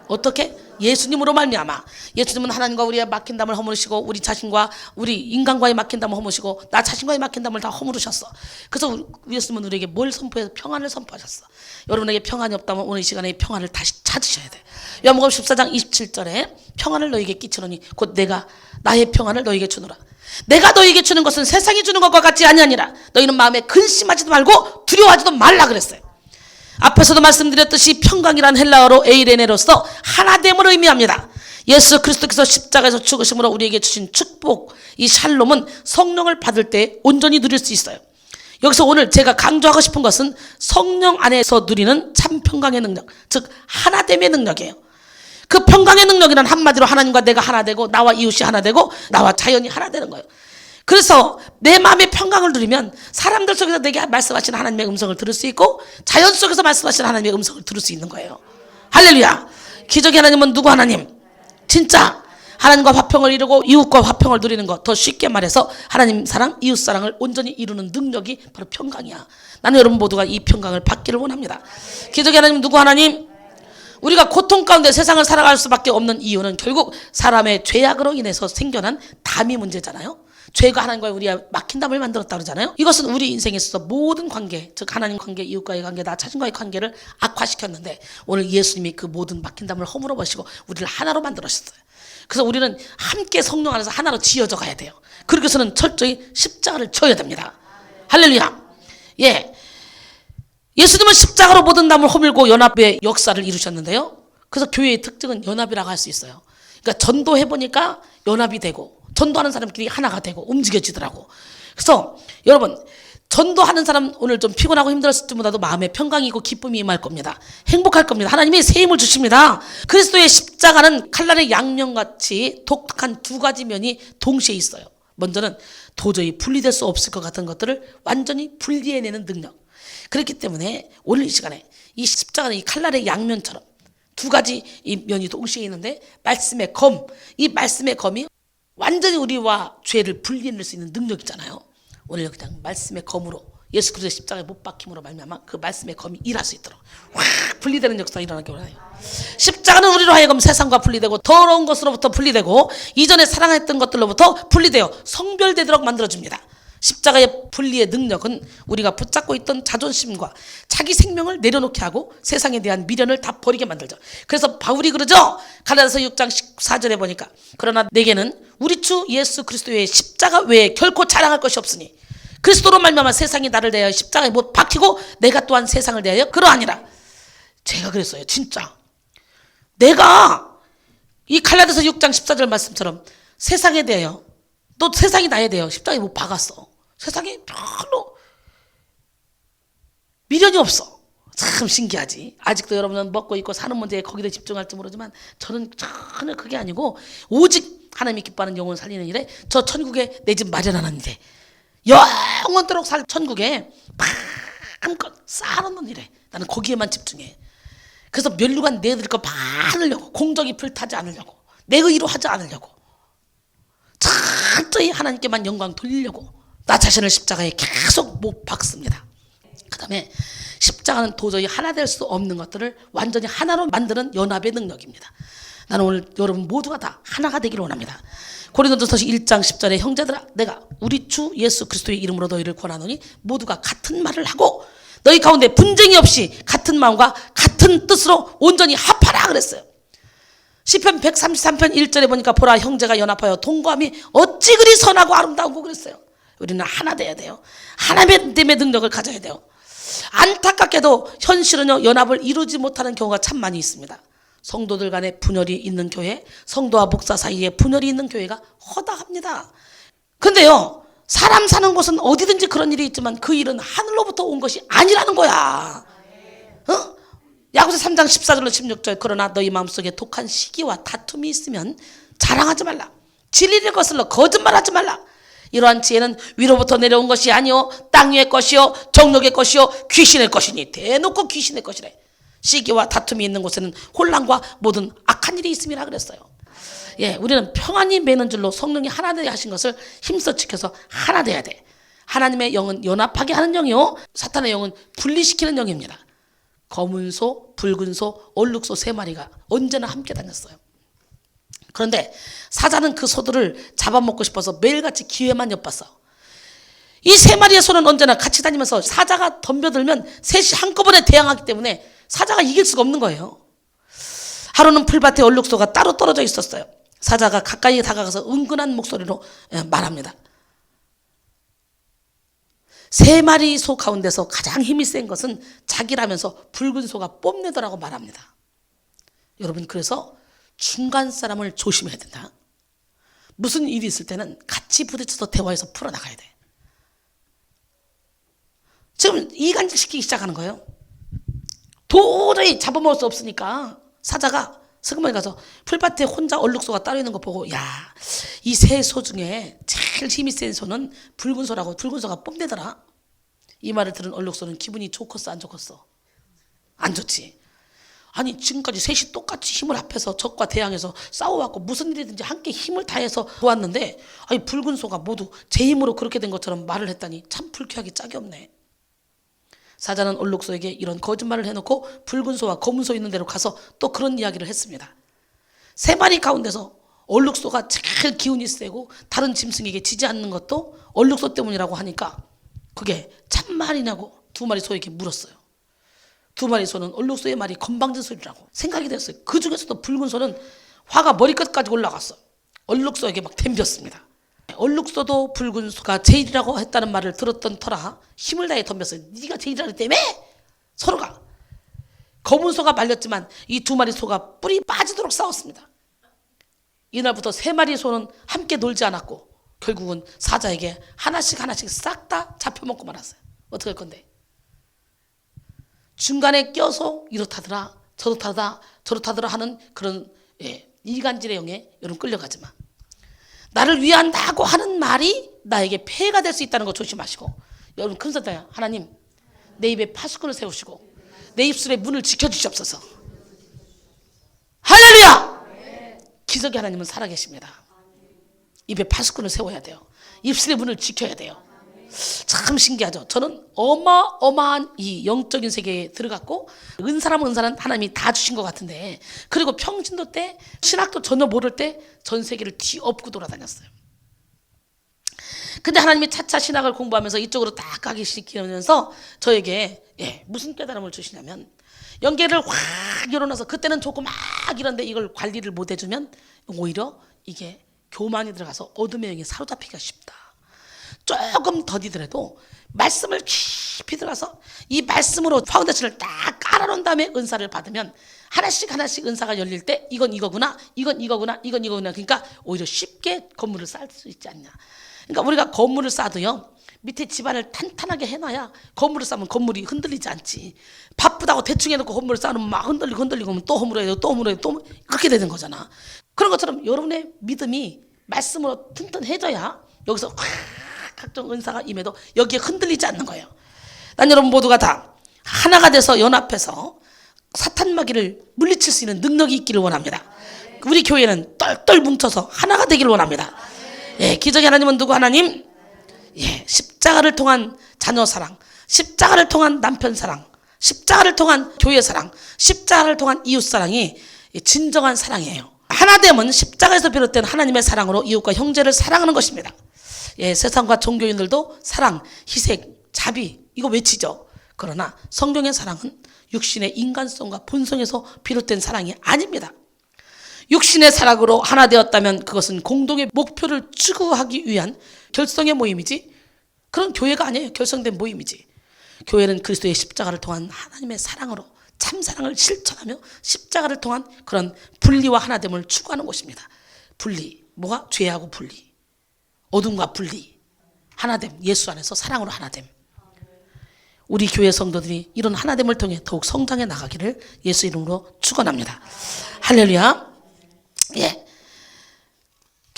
어떻게? 예수님으로 말미암아. 예수님은 하나님과 우리의 막힌 담을 허물으시고 우리 자신과 우리 인간과의 막힌 담을 허물으시고 나 자신과의 막힌 담을 다 허물으셨어. 그래서 예수님은 우리에게 뭘 선포해서 평안을 선포하셨어. 여러분에게 평안이 없다면 오늘 이 시간에 평안을 다시 찾으셔야 돼. 요한복음 14장 27절에 평안을 너에게 끼치노니 곧 내가 나의 평안을 너에게 주노라. 내가 너에게 주는 것은 세상이 주는 것과 같지 아니하니라. 너희는 마음에 근심하지도 말고 두려워하지도 말라 그랬어요. 앞에서도 말씀드렸듯이 평강이란 헬라어로 에이레네로서 하나됨을 의미합니다. 예수 그리스도께서 십자가에서 죽으심으로 우리에게 주신 축복, 이 샬롬은 성령을 받을 때 온전히 누릴 수 있어요. 여기서 오늘 제가 강조하고 싶은 것은 성령 안에서 누리는 참 평강의 능력, 즉 하나됨의 능력이에요. 그 평강의 능력이란 한마디로 하나님과 내가 하나 되고 나와 이웃이 하나 되고 나와 자연이 하나 되는 거예요. 그래서 내 마음의 평강을 누리면 사람들 속에서 내게 말씀하시는 하나님의 음성을 들을 수 있고 자연 속에서 말씀하시는 하나님의 음성을 들을 수 있는 거예요. 할렐루야. 기적의 하나님은 누구 하나님? 진짜 하나님과 화평을 이루고 이웃과 화평을 누리는 것. 더 쉽게 말해서 하나님 사랑, 이웃 사랑을 온전히 이루는 능력이 바로 평강이야. 나는 여러분 모두가 이 평강을 받기를 원합니다. 기적의 하나님은 누구 하나님? 우리가 고통 가운데 세상을 살아갈 수밖에 없는 이유는 결국 사람의 죄악으로 인해서 생겨난 담이 문제잖아요. 죄가 하나님과 우리의 막힌 담을 만들었다 그러잖아요. 이것은 우리 인생에 있어서 모든 관계, 즉 하나님 관계, 이웃과의 관계, 나 자신과의 관계를 악화시켰는데 오늘 예수님이 그 모든 막힌 담을 허물어 버리시고 우리를 하나로 만들었어요. 그래서 우리는 함께 성령 안에서 하나로 지어져 가야 돼요. 그러기 위해서는 철저히 십자가를 져야 됩니다. 할렐루야. 예. 예수님은 십자가로 모든 담을 허물고 연합의 역사를 이루셨는데요. 그래서 교회의 특징은 연합이라고 할 수 있어요. 그러니까 전도해보니까 연합이 되고 전도하는 사람끼리 하나가 되고 움직여지더라고. 그래서 여러분 전도하는 사람 오늘 좀 피곤하고 힘들었을 때보다도 마음에 평강이 있고 기쁨이 임할 겁니다. 행복할 겁니다. 하나님이 새 힘을 주십니다. 그리스도의 십자가는 칼날의 양면같이 독특한 두 가지 면이 동시에 있어요. 먼저는 도저히 분리될 수 없을 것 같은 것들을 완전히 분리해내는 능력. 그렇기 때문에 오늘 이 시간에 이 십자가는 이 칼날의 양면처럼 두 가지 이 면이 동시에 있는데 말씀의 검, 이 말씀의 검이 완전히 우리와 죄를 분리해낼 수 있는 능력이잖아요. 오늘 그냥 말씀의 검으로 예수 그리스도의 십자가에 못 박힘으로 말미암아 그 말씀의 검이 일할 수 있도록 확 분리되는 역사가 일어나기 원해요. 십자가는 우리로 하여금 세상과 분리되고 더러운 것으로부터 분리되고 이전에 사랑했던 것들로부터 분리되어 성별되도록 만들어줍니다. 십자가의 분리의 능력은 우리가 붙잡고 있던 자존심과 자기 생명을 내려놓게 하고 세상에 대한 미련을 다 버리게 만들죠. 그래서 바울이 그러죠. 갈라디아서 6장 14절에 보니까 그러나 내게는 우리 주 예수 그리스도의 십자가 외에 결코 자랑할 것이 없으니 그리스도로 말미암아 세상이 나를 대하여 십자가에 못 박히고 내가 또한 세상을 대하여 그러하니라. 제가 그랬어요. 진짜 내가 이 갈라디아서 6장 14절 말씀처럼 세상에 대하여 또 세상이 나에 대하여 십자가에 못 박았어. 세상에 별로 미련이 없어. 참 신기하지. 아직도 여러분은 먹고 있고 사는 문제에 거기다 집중할지 모르지만 저는 전혀 그게 아니고 오직 하나님이 기뻐하는 영혼을 살리는 일에 저 천국에 내 집 마련하는 일에 영원토록 살 천국에 마음껏 쌓아놓는 일에 나는 거기에만 집중해. 그래서 멸류관 내드릴 거 많으려고 공적이 불타지 않으려고 내 의로 하지 않으려고 철저히 하나님께만 영광 돌리려고 나 자신을 십자가에 계속 못 박습니다. 그 다음에 십자가는 도저히 하나 될 수 없는 것들을 완전히 하나로 만드는 연합의 능력입니다. 나는 오늘 여러분 모두가 다 하나가 되기를 원합니다. 고린도전서 1장 10절에 형제들아 내가 우리 주 예수 그리스도의 이름으로 너희를 권하노니 모두가 같은 말을 하고 너희 가운데 분쟁이 없이 같은 마음과 같은 뜻으로 온전히 합하라 그랬어요. 시편 133편 1절에 보니까 보라 형제가 연합하여 동거함이 어찌 그리 선하고 아름다우고 그랬어요. 우리는 하나 돼야 돼요. 하나됨의 능력을 가져야 돼요. 안타깝게도 현실은요 연합을 이루지 못하는 경우가 참 많이 있습니다. 성도들 간에 분열이 있는 교회, 성도와 목사 사이에 분열이 있는 교회가 허다합니다. 근데요 사람 사는 곳은 어디든지 그런 일이 있지만 그 일은 하늘로부터 온 것이 아니라는 거야. 야고보서 3장 14절로 16절 그러나 너희 마음속에 독한 시기와 다툼이 있으면 자랑하지 말라. 진리를 거슬러 거짓말하지 말라. 이러한 지혜는 위로부터 내려온 것이 아니요 땅 위의 것이요 정욕의 것이요 귀신의 것이니. 대놓고 귀신의 것이래. 시기와 다툼이 있는 곳에는 혼란과 모든 악한 일이 있음이라 그랬어요. 예, 우리는 평안이 매는 줄로 성령이 하나 되게 하신 것을 힘써 지켜서 하나 돼야 돼. 하나님의 영은 연합하게 하는 영이요 사탄의 영은 분리시키는 영입니다. 검은 소, 붉은 소, 얼룩소 3마리가 언제나 함께 다녔어요. 그런데 사자는 그 소들을 잡아먹고 싶어서 매일같이 기회만 엿봤어. 이 3마리의 소는 언제나 같이 다니면서 사자가 덤벼들면 셋이 한꺼번에 대항하기 때문에 사자가 이길 수가 없는 거예요. 하루는 풀밭에 얼룩소가 따로 떨어져 있었어요. 사자가 가까이 다가가서 은근한 목소리로 말합니다. 3마리 소 가운데서 가장 힘이 센 것은 자기라면서 붉은 소가 뽐내더라고 말합니다. 여러분, 그래서 중간 사람을 조심해야 된다. 무슨 일이 있을 때는 같이 부딪혀서 대화해서 풀어나가야 돼. 지금 이간질시키기 시작하는 거예요. 도저히 잡아먹을 수 없으니까 사자가 슬그머니 가서 풀밭에 혼자 얼룩소가 따로 있는 거 보고, 야, 이 3소 중에 제일 힘이 센 소는 붉은 소라고. 붉은 소가 뽐내더라. 이 말을 들은 얼룩소는 기분이 좋겠어 안 좋겠어? 안 좋지. 아니, 지금까지 셋이 똑같이 힘을 합해서 적과 대항해서 싸워왔고 무슨 일이든지 함께 힘을 다해서 보았는데, 아니, 붉은 소가 모두 제 힘으로 그렇게 된 것처럼 말을 했다니 참 불쾌하기 짝이 없네. 사자는 얼룩소에게 이런 거짓말을 해놓고 붉은 소와 검은 소 있는 데로 가서 또 그런 이야기를 했습니다. 3마리 가운데서 얼룩소가 제일 기운이 세고 다른 짐승에게 지지 않는 것도 얼룩소 때문이라고 하니까 그게 참말이냐고 2마리 소에게 물었어요. 2마리 소는 얼룩소의 말이 건방진 소리라고 생각이 됐어요. 그 중에서도 붉은 소는 화가 머리끝까지 올라갔어. 얼룩소에게 막 덤볐습니다. 얼룩소도 붉은 소가 제일이라고 했다는 말을 들었던 터라 힘을 다해 덤볐어요. 네가 제일이라고 했다며? 서로가. 검은 소가 말렸지만 이 2마리 소가 뿔이 빠지도록 싸웠습니다. 이날부터 3마리 소는 함께 놀지 않았고 결국은 사자에게 하나씩 싹 다 잡혀먹고 말았어요. 어떻게 할 건데? 중간에 껴서 이렇다더라 저렇다더라 하는 그런 이간질의 영에 여러분 끌려가지 마. 나를 위한다고 하는 말이 나에게 폐해가 될 수 있다는 거 조심하시고, 여러분 큰소리야. 하나님, 내 입에 파수꾼을 세우시고 내 입술의 문을 지켜주시옵소서. 할렐루야. 기적의 하나님은 살아계십니다. 입에 파수꾼을 세워야 돼요. 입술의 문을 지켜야 돼요. 참 신기하죠. 저는 어마어마한 이 영적인 세계에 들어갔고 은사라면 은사는 하나님이 다 주신 것 같은데, 그리고 평신도 때 신학도 전혀 모를 때 전 세계를 뒤엎고 돌아다녔어요. 근데 하나님이 차차 신학을 공부하면서 이쪽으로 딱 가기 시키면서 저에게 무슨 깨달음을 주시냐면, 연계를 확 열어놔서 그때는 조금 막 이런데 이걸 관리를 못 해주면 오히려 이게 교만이 들어가서 어둠의 영에 사로잡히기가 쉽다. 조금 더디더라도 말씀을 깊이 들어가서 이 말씀으로 파운데이션을 딱 깔아놓은 다음에 은사를 받으면 하나씩 은사가 열릴 때 이건 이거구나, 이건 이거구나, 이건 이거구나. 그러니까 오히려 쉽게 건물을 쌓을 수 있지 않냐. 그러니까 우리가 건물을 쌓아도요, 밑에 집안을 탄탄하게 해놔야 건물을 쌓으면 건물이 흔들리지 않지. 바쁘다고 대충 해놓고 건물을 쌓으면 막 흔들리고 또 허물어야 되고 또 허물어야 되고 또 그렇게 되는 거잖아. 그런 것처럼 여러분의 믿음이 말씀으로 튼튼해져야 여기서 각종 은사가 임해도 여기에 흔들리지 않는 거예요. 난 여러분 모두가 다 하나가 돼서 연합해서 사탄 마귀를 물리칠 수 있는 능력이 있기를 원합니다. 우리 교회는 똘똘 뭉쳐서 하나가 되기를 원합니다. 기적의 하나님은 누구 하나님? 십자가를 통한 자녀 사랑, 십자가를 통한 남편 사랑, 십자가를 통한 교회 사랑, 십자가를 통한 이웃 사랑이 진정한 사랑이에요. 하나됨은 십자가에서 비롯된 하나님의 사랑으로 이웃과 형제를 사랑하는 것입니다. 세상과 종교인들도 사랑, 희생, 자비 이거 외치죠. 그러나 성경의 사랑은 육신의 인간성과 본성에서 비롯된 사랑이 아닙니다. 육신의 사랑으로 하나 되었다면 그것은 공동의 목표를 추구하기 위한 결성의 모임이지, 그런 교회가 아니에요. 결성된 모임이지. 교회는 그리스도의 십자가를 통한 하나님의 사랑으로 참사랑을 실천하며 십자가를 통한 그런 분리와 하나됨을 추구하는 곳입니다. 분리, 뭐가? 죄하고 분리, 어둠과 분리, 하나됨, 예수 안에서 사랑으로 하나됨. 우리 교회 성도들이 이런 하나됨을 통해 더욱 성장해 나가기를 예수 이름으로 축원합니다. 할렐루야.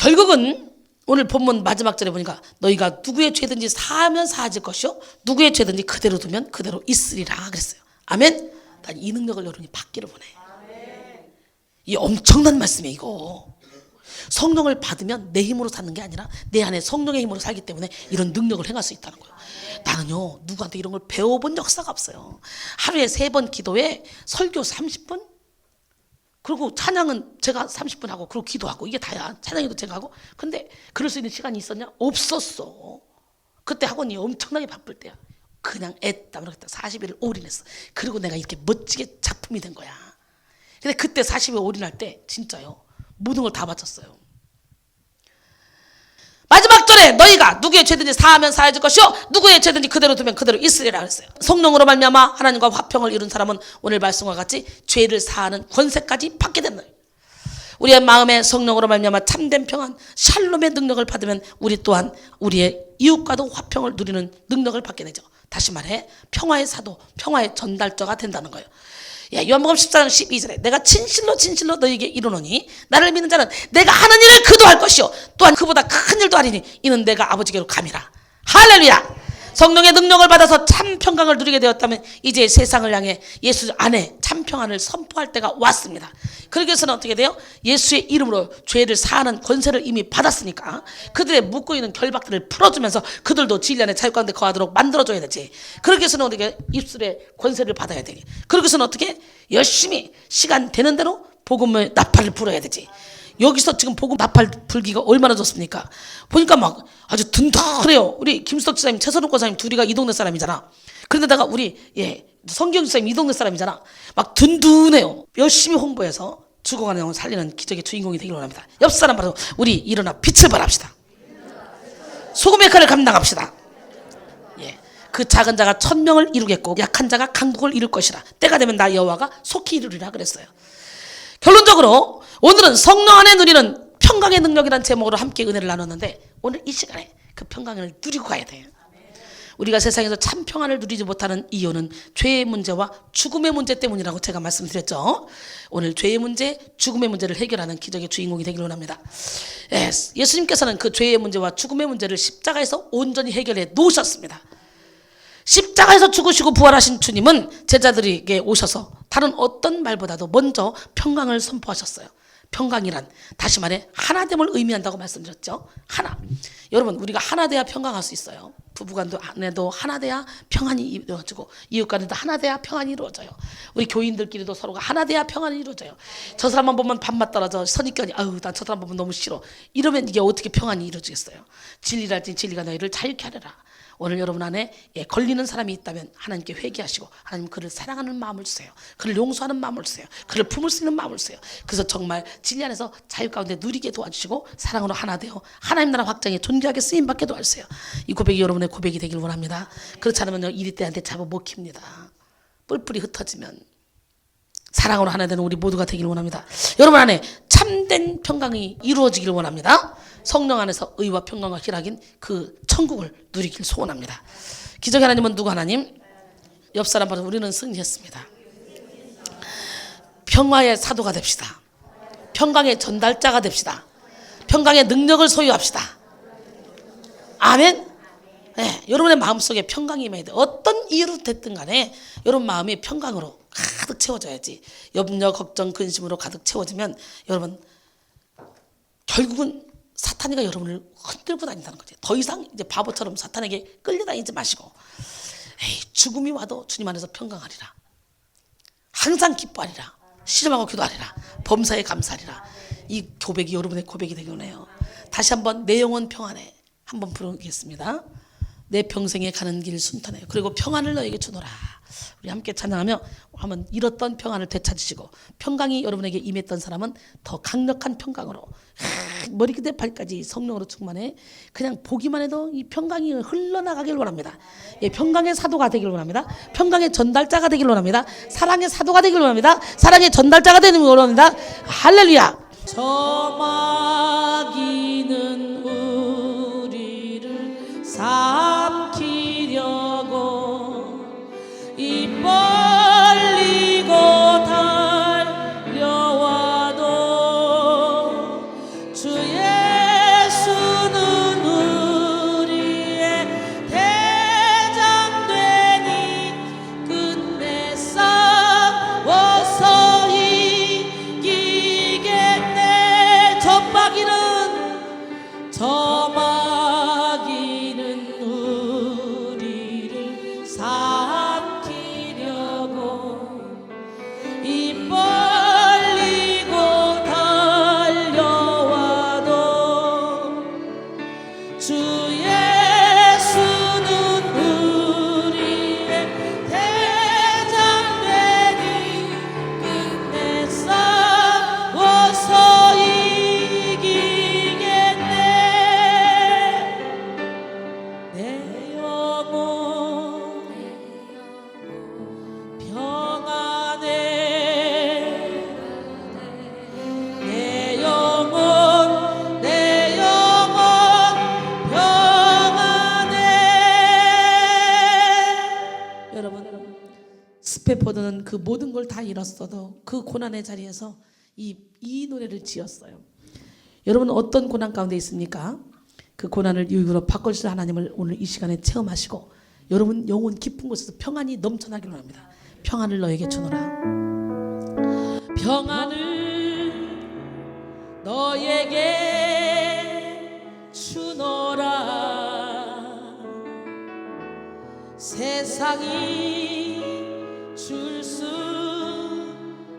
결국은 오늘 본문 마지막 절에 보니까 너희가 누구의 죄든지 사하면 사하질 것이요 누구의 죄든지 그대로 두면 그대로 있으리라 그랬어요. 아멘. 난 이 능력을 여러분이 받기를 원해. 이 엄청난 말씀이에요. 이거 성령을 받으면 내 힘으로 사는 게 아니라 내 안에 성령의 힘으로 살기 때문에 이런 능력을 행할 수 있다는 거예요. 나는요 누구한테 이런 걸 배워본 역사가 없어요. 하루에 3번 기도에 설교 30분, 그리고 찬양은 제가 30분 하고 그리고 기도하고 이게 다야. 찬양도 제가 하고. 근데 그럴 수 있는 시간이 있었냐? 없었어. 그때 학원이 엄청나게 바쁠 때야. 그냥 애땀을 40일을 올인했어. 그리고 내가 이렇게 멋지게 작품이 된 거야. 근데 그때 40일 올인할 때 진짜요 모든 걸 다 바쳤어요. 마지막 절에 너희가 누구의 죄든지 사하면 사해질 것이요 누구의 죄든지 그대로 두면 그대로 있으리라 그랬어요. 성령으로 말미암아 하나님과 화평을 이룬 사람은 오늘 말씀과 같이 죄를 사하는 권세까지 받게 된다. 우리의 마음에 성령으로 말미암아 참된 평안 샬롬의 능력을 받으면 우리 또한 우리의 이웃과도 화평을 누리는 능력을 받게 되죠. 다시 말해 평화의 사도, 평화의 전달자가 된다는 거예요. 요한복음 14장 12절에 내가 진실로 너희에게 이르노니 나를 믿는 자는 내가 하는 일을 그도 할 것이요 또한 그보다 큰 일도 하리니 이는 내가 아버지께로 감이라. 할렐루야. 성령의 능력을 받아서 참 평강을 누리게 되었다면 이제 세상을 향해 예수 안에 참 평안을 선포할 때가 왔습니다. 그러기 위해서는 어떻게 돼요? 예수의 이름으로 죄를 사하는 권세를 이미 받았으니까 그들의 묶고 있는 결박들을 풀어주면서 그들도 진리 안에 자유 가운데 거하도록 만들어줘야 되지. 그러기 위해서는 어떻게 입술의 권세를 받아야 되지. 그러기 위해서는 어떻게 열심히 시간 되는 대로 복음의 나팔을 불어야 되지. 여기서 지금 복음 나팔 불기가 얼마나 좋습니까? 보니까 막 아주 든든해요. 우리 김수덕 지사님, 최선욱 권사님 둘이가 이 동네 사람이잖아. 그런데다가 우리 성경 지사님 이 동네 사람이잖아. 막 든든해요. 열심히 홍보해서 죽어가는 영혼 살리는 기적의 주인공이 되기를 원합니다. 옆 사람 바로 우리 일어나 빛을 발합시다. 소금의 역할을 감당합시다. 그 작은 자가 1000명을 이루겠고 약한 자가 강국을 이룰 것이라. 때가 되면 나 여호와가 속히 이루리라 그랬어요. 결론적으로 오늘은 성령 안에 누리는 평강의 능력이라는 제목으로 함께 은혜를 나눴는데 오늘 이 시간에 그 평강을 누리고 가야 돼요. 우리가 세상에서 참 평안을 누리지 못하는 이유는 죄의 문제와 죽음의 문제 때문이라고 제가 말씀드렸죠. 오늘 죄의 문제, 죽음의 문제를 해결하는 기적의 주인공이 되기를 원합니다. 예수님께서는 그 죄의 문제와 죽음의 문제를 십자가에서 온전히 해결해 놓으셨습니다. 십자가에서 죽으시고 부활하신 주님은 제자들에게 오셔서 다른 어떤 말보다도 먼저 평강을 선포하셨어요. 평강이란 다시 말해 하나됨을 의미한다고 말씀드렸죠. 하나. 여러분 우리가 하나 돼야 평강할 수 있어요. 부부간도 안에도 하나 돼야 평안이 이루어지고 이웃간에도 하나 돼야 평안이 이루어져요. 우리 교인들끼리도 서로가 하나 돼야 평안이 이루어져요. 저 사람만 보면 밥맛 떨어져 선입견이 아유 난 저 사람 보면 너무 싫어. 이러면 이게 어떻게 평안이 이루어지겠어요. 진리랄지 진리가 너희를 자유케 하리라. 오늘 여러분 안에 걸리는 사람이 있다면 하나님께 회개하시고 하나님 그를 사랑하는 마음을 주세요. 그를 용서하는 마음을 주세요. 그를 품을 수 있는 마음을 주세요. 그래서 정말 진리 안에서 자유 가운데 누리게 도와주시고 사랑으로 하나 되어 하나님 나라 확장에 존귀하게 쓰임받게 도와주세요. 이 고백이 여러분의 고백이 되길 원합니다. 그렇지 않으면 이리 때한테 잡아 못 킵니다. 뿔뿔이 흩어지면 사랑으로 하나 되는 우리 모두가 되길 원합니다. 여러분 안에 참된 평강이 이루어지길 원합니다. 성령 안에서 의와 평강과 희락인 그 천국을 누리길 소원합니다. 기적의 하나님은 누구 하나님? 옆 사람 바로 우리는 승리했습니다. 평화의 사도가 됩시다. 평강의 전달자가 됩시다. 평강의 능력을 소유합시다. 아멘. 여러분의 마음속에 평강이 임해야 돼. 어떤 이유로 됐든 간에 여러분 마음이 평강으로 가득 채워져야지. 염려, 걱정, 근심으로 가득 채워지면 여러분 결국은 사탄이가 여러분을 흔들고 다닌다는 거지. 더 이상 이제 바보처럼 사탄에게 끌려다니지 마시고 죽음이 와도 주님 안에서 평강하리라. 항상 기뻐하리라. 시름하고 기도하리라. 범사에 감사하리라. 이 고백이 여러분의 고백이 되겠네요. 다시 한번 내 영혼 평안해 한번 부르겠습니다. 내 평생에 가는 길 순탄해요. 그리고 평안을 너에게 주노라. 우리 함께 찬양하며 한번 잃었던 평안을 되찾으시고 평강이 여러분에게 임했던 사람은 더 강력한 평강으로 머리 끝에 발까지 성령으로 충만해 그냥 보기만 해도 이 평강이 흘러나가길 원합니다. 평강의 사도가 되길 원합니다. 평강의 전달자가 되길 원합니다. 사랑의 사도가 되길 원합니다. 사랑의 전달자가 되길 원합니다. 할렐루야. 저 마귀는 우리를 삼키려고 입 벌리고 달려와도 주의 여러분, 스패포드는 그 모든 걸 다 잃었어도 그 고난의 자리에서 이 노래를 지었어요. 여러분 어떤 고난 가운데 있습니까? 그 고난을 이유로 바꿔주실 하나님을 오늘 이 시간에 체험하시고 여러분 영혼 깊은 곳에서 평안이 넘쳐나기를 합니다. 평안을 너에게 주노라. 평안을 너에게 주노라. 세상이 줄 수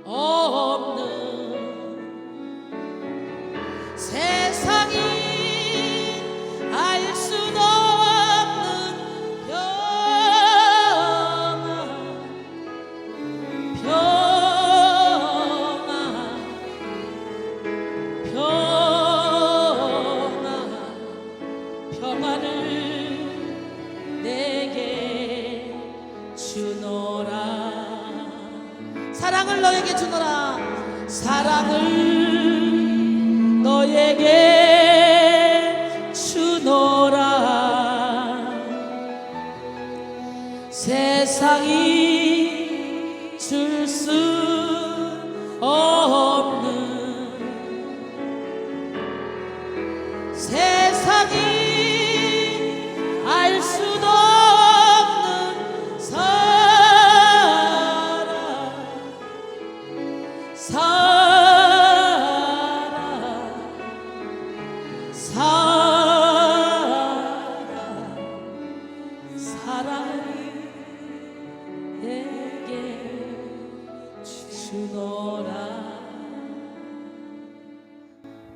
없는, 세상이 알 수도 없는 평안을 내게 주노라. 사랑을 너에게 주노라. 사랑을 너에게 주노라. 세상이 줄 수 없는, 세상이 알 수도 없는 사랑을 내게 주노라.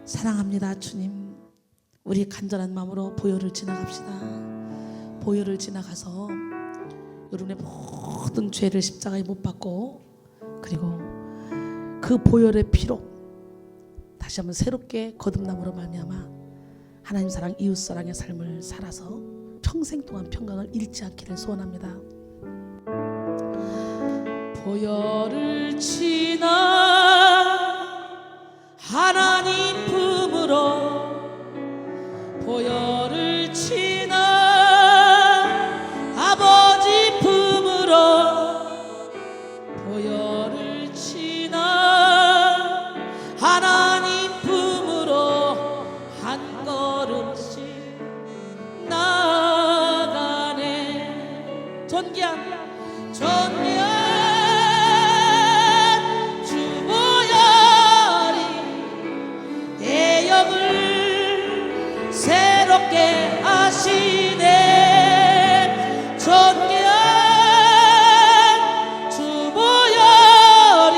사랑합니다 주님. 우리 간절한 마음으로 보혈을 지나갑시다. 보혈을 지나가서 여러분의 모든 죄를 십자가에 못 박고, 그리고 그 보혈의 피로 다시 한번 새롭게 거듭남으로 말미암아 하나님 사랑, 이웃 사랑의 삶을 살아서 평생 동안 평강을 잃지 않기를 소원합니다. 보혈을 지나 하나님 품으로, 보혈을 지나 아버지 품으로, 보혈을 지나 하나님 품으로 한 걸음씩 나가네. 존귀한 주보혈이 내 영을 새롭게 하시네. 존귀한 주보혈이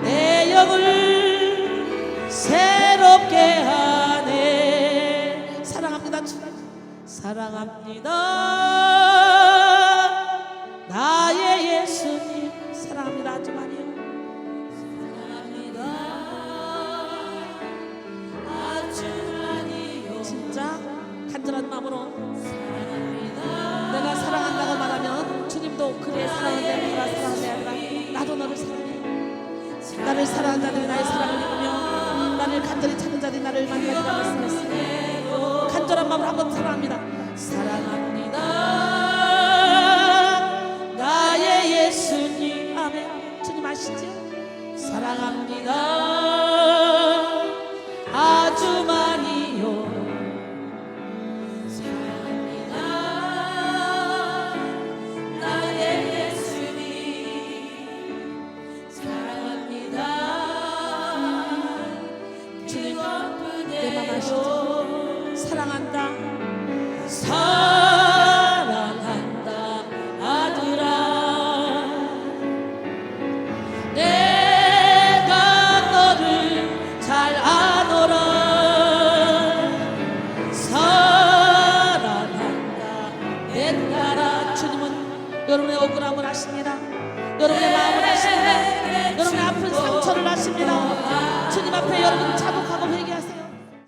내 영을 새롭게 하네. 사랑합니다. 사랑합니다 나의 예수님. 사랑합니다. 아주 많이요. 사랑합니다 아주 많이요. 진짜 간절한 마음으로 사랑합니다. 내가 사랑한다고 말하면 주님도 그래 사랑한다, 내가 사랑한다 아니라 나도 너를 사랑해. 나를 사랑하는 자들이 나의 사랑을 입으며 나를 간절히 찾는 자들이 나를 만나리라 말씀했습니다. 간절한 마음으로 한번 사랑합니다. 사랑합니다 나의 예수님. 아멘. 주님 아시죠? 사랑합니다 아주 많이요. 사랑합니다 나의 예수님. 사랑합니다. 주님 내 맘 아시죠? 사랑한다. 사랑한다 아들아. 내가 너를 잘 아노라. 사랑한다 내 딸아. 주님은 여러분의 억울함을 아십니다. 여러분의 마음을 아십니다. 여러분의 아픈 상처를 아십니다. 주님 앞에 여러분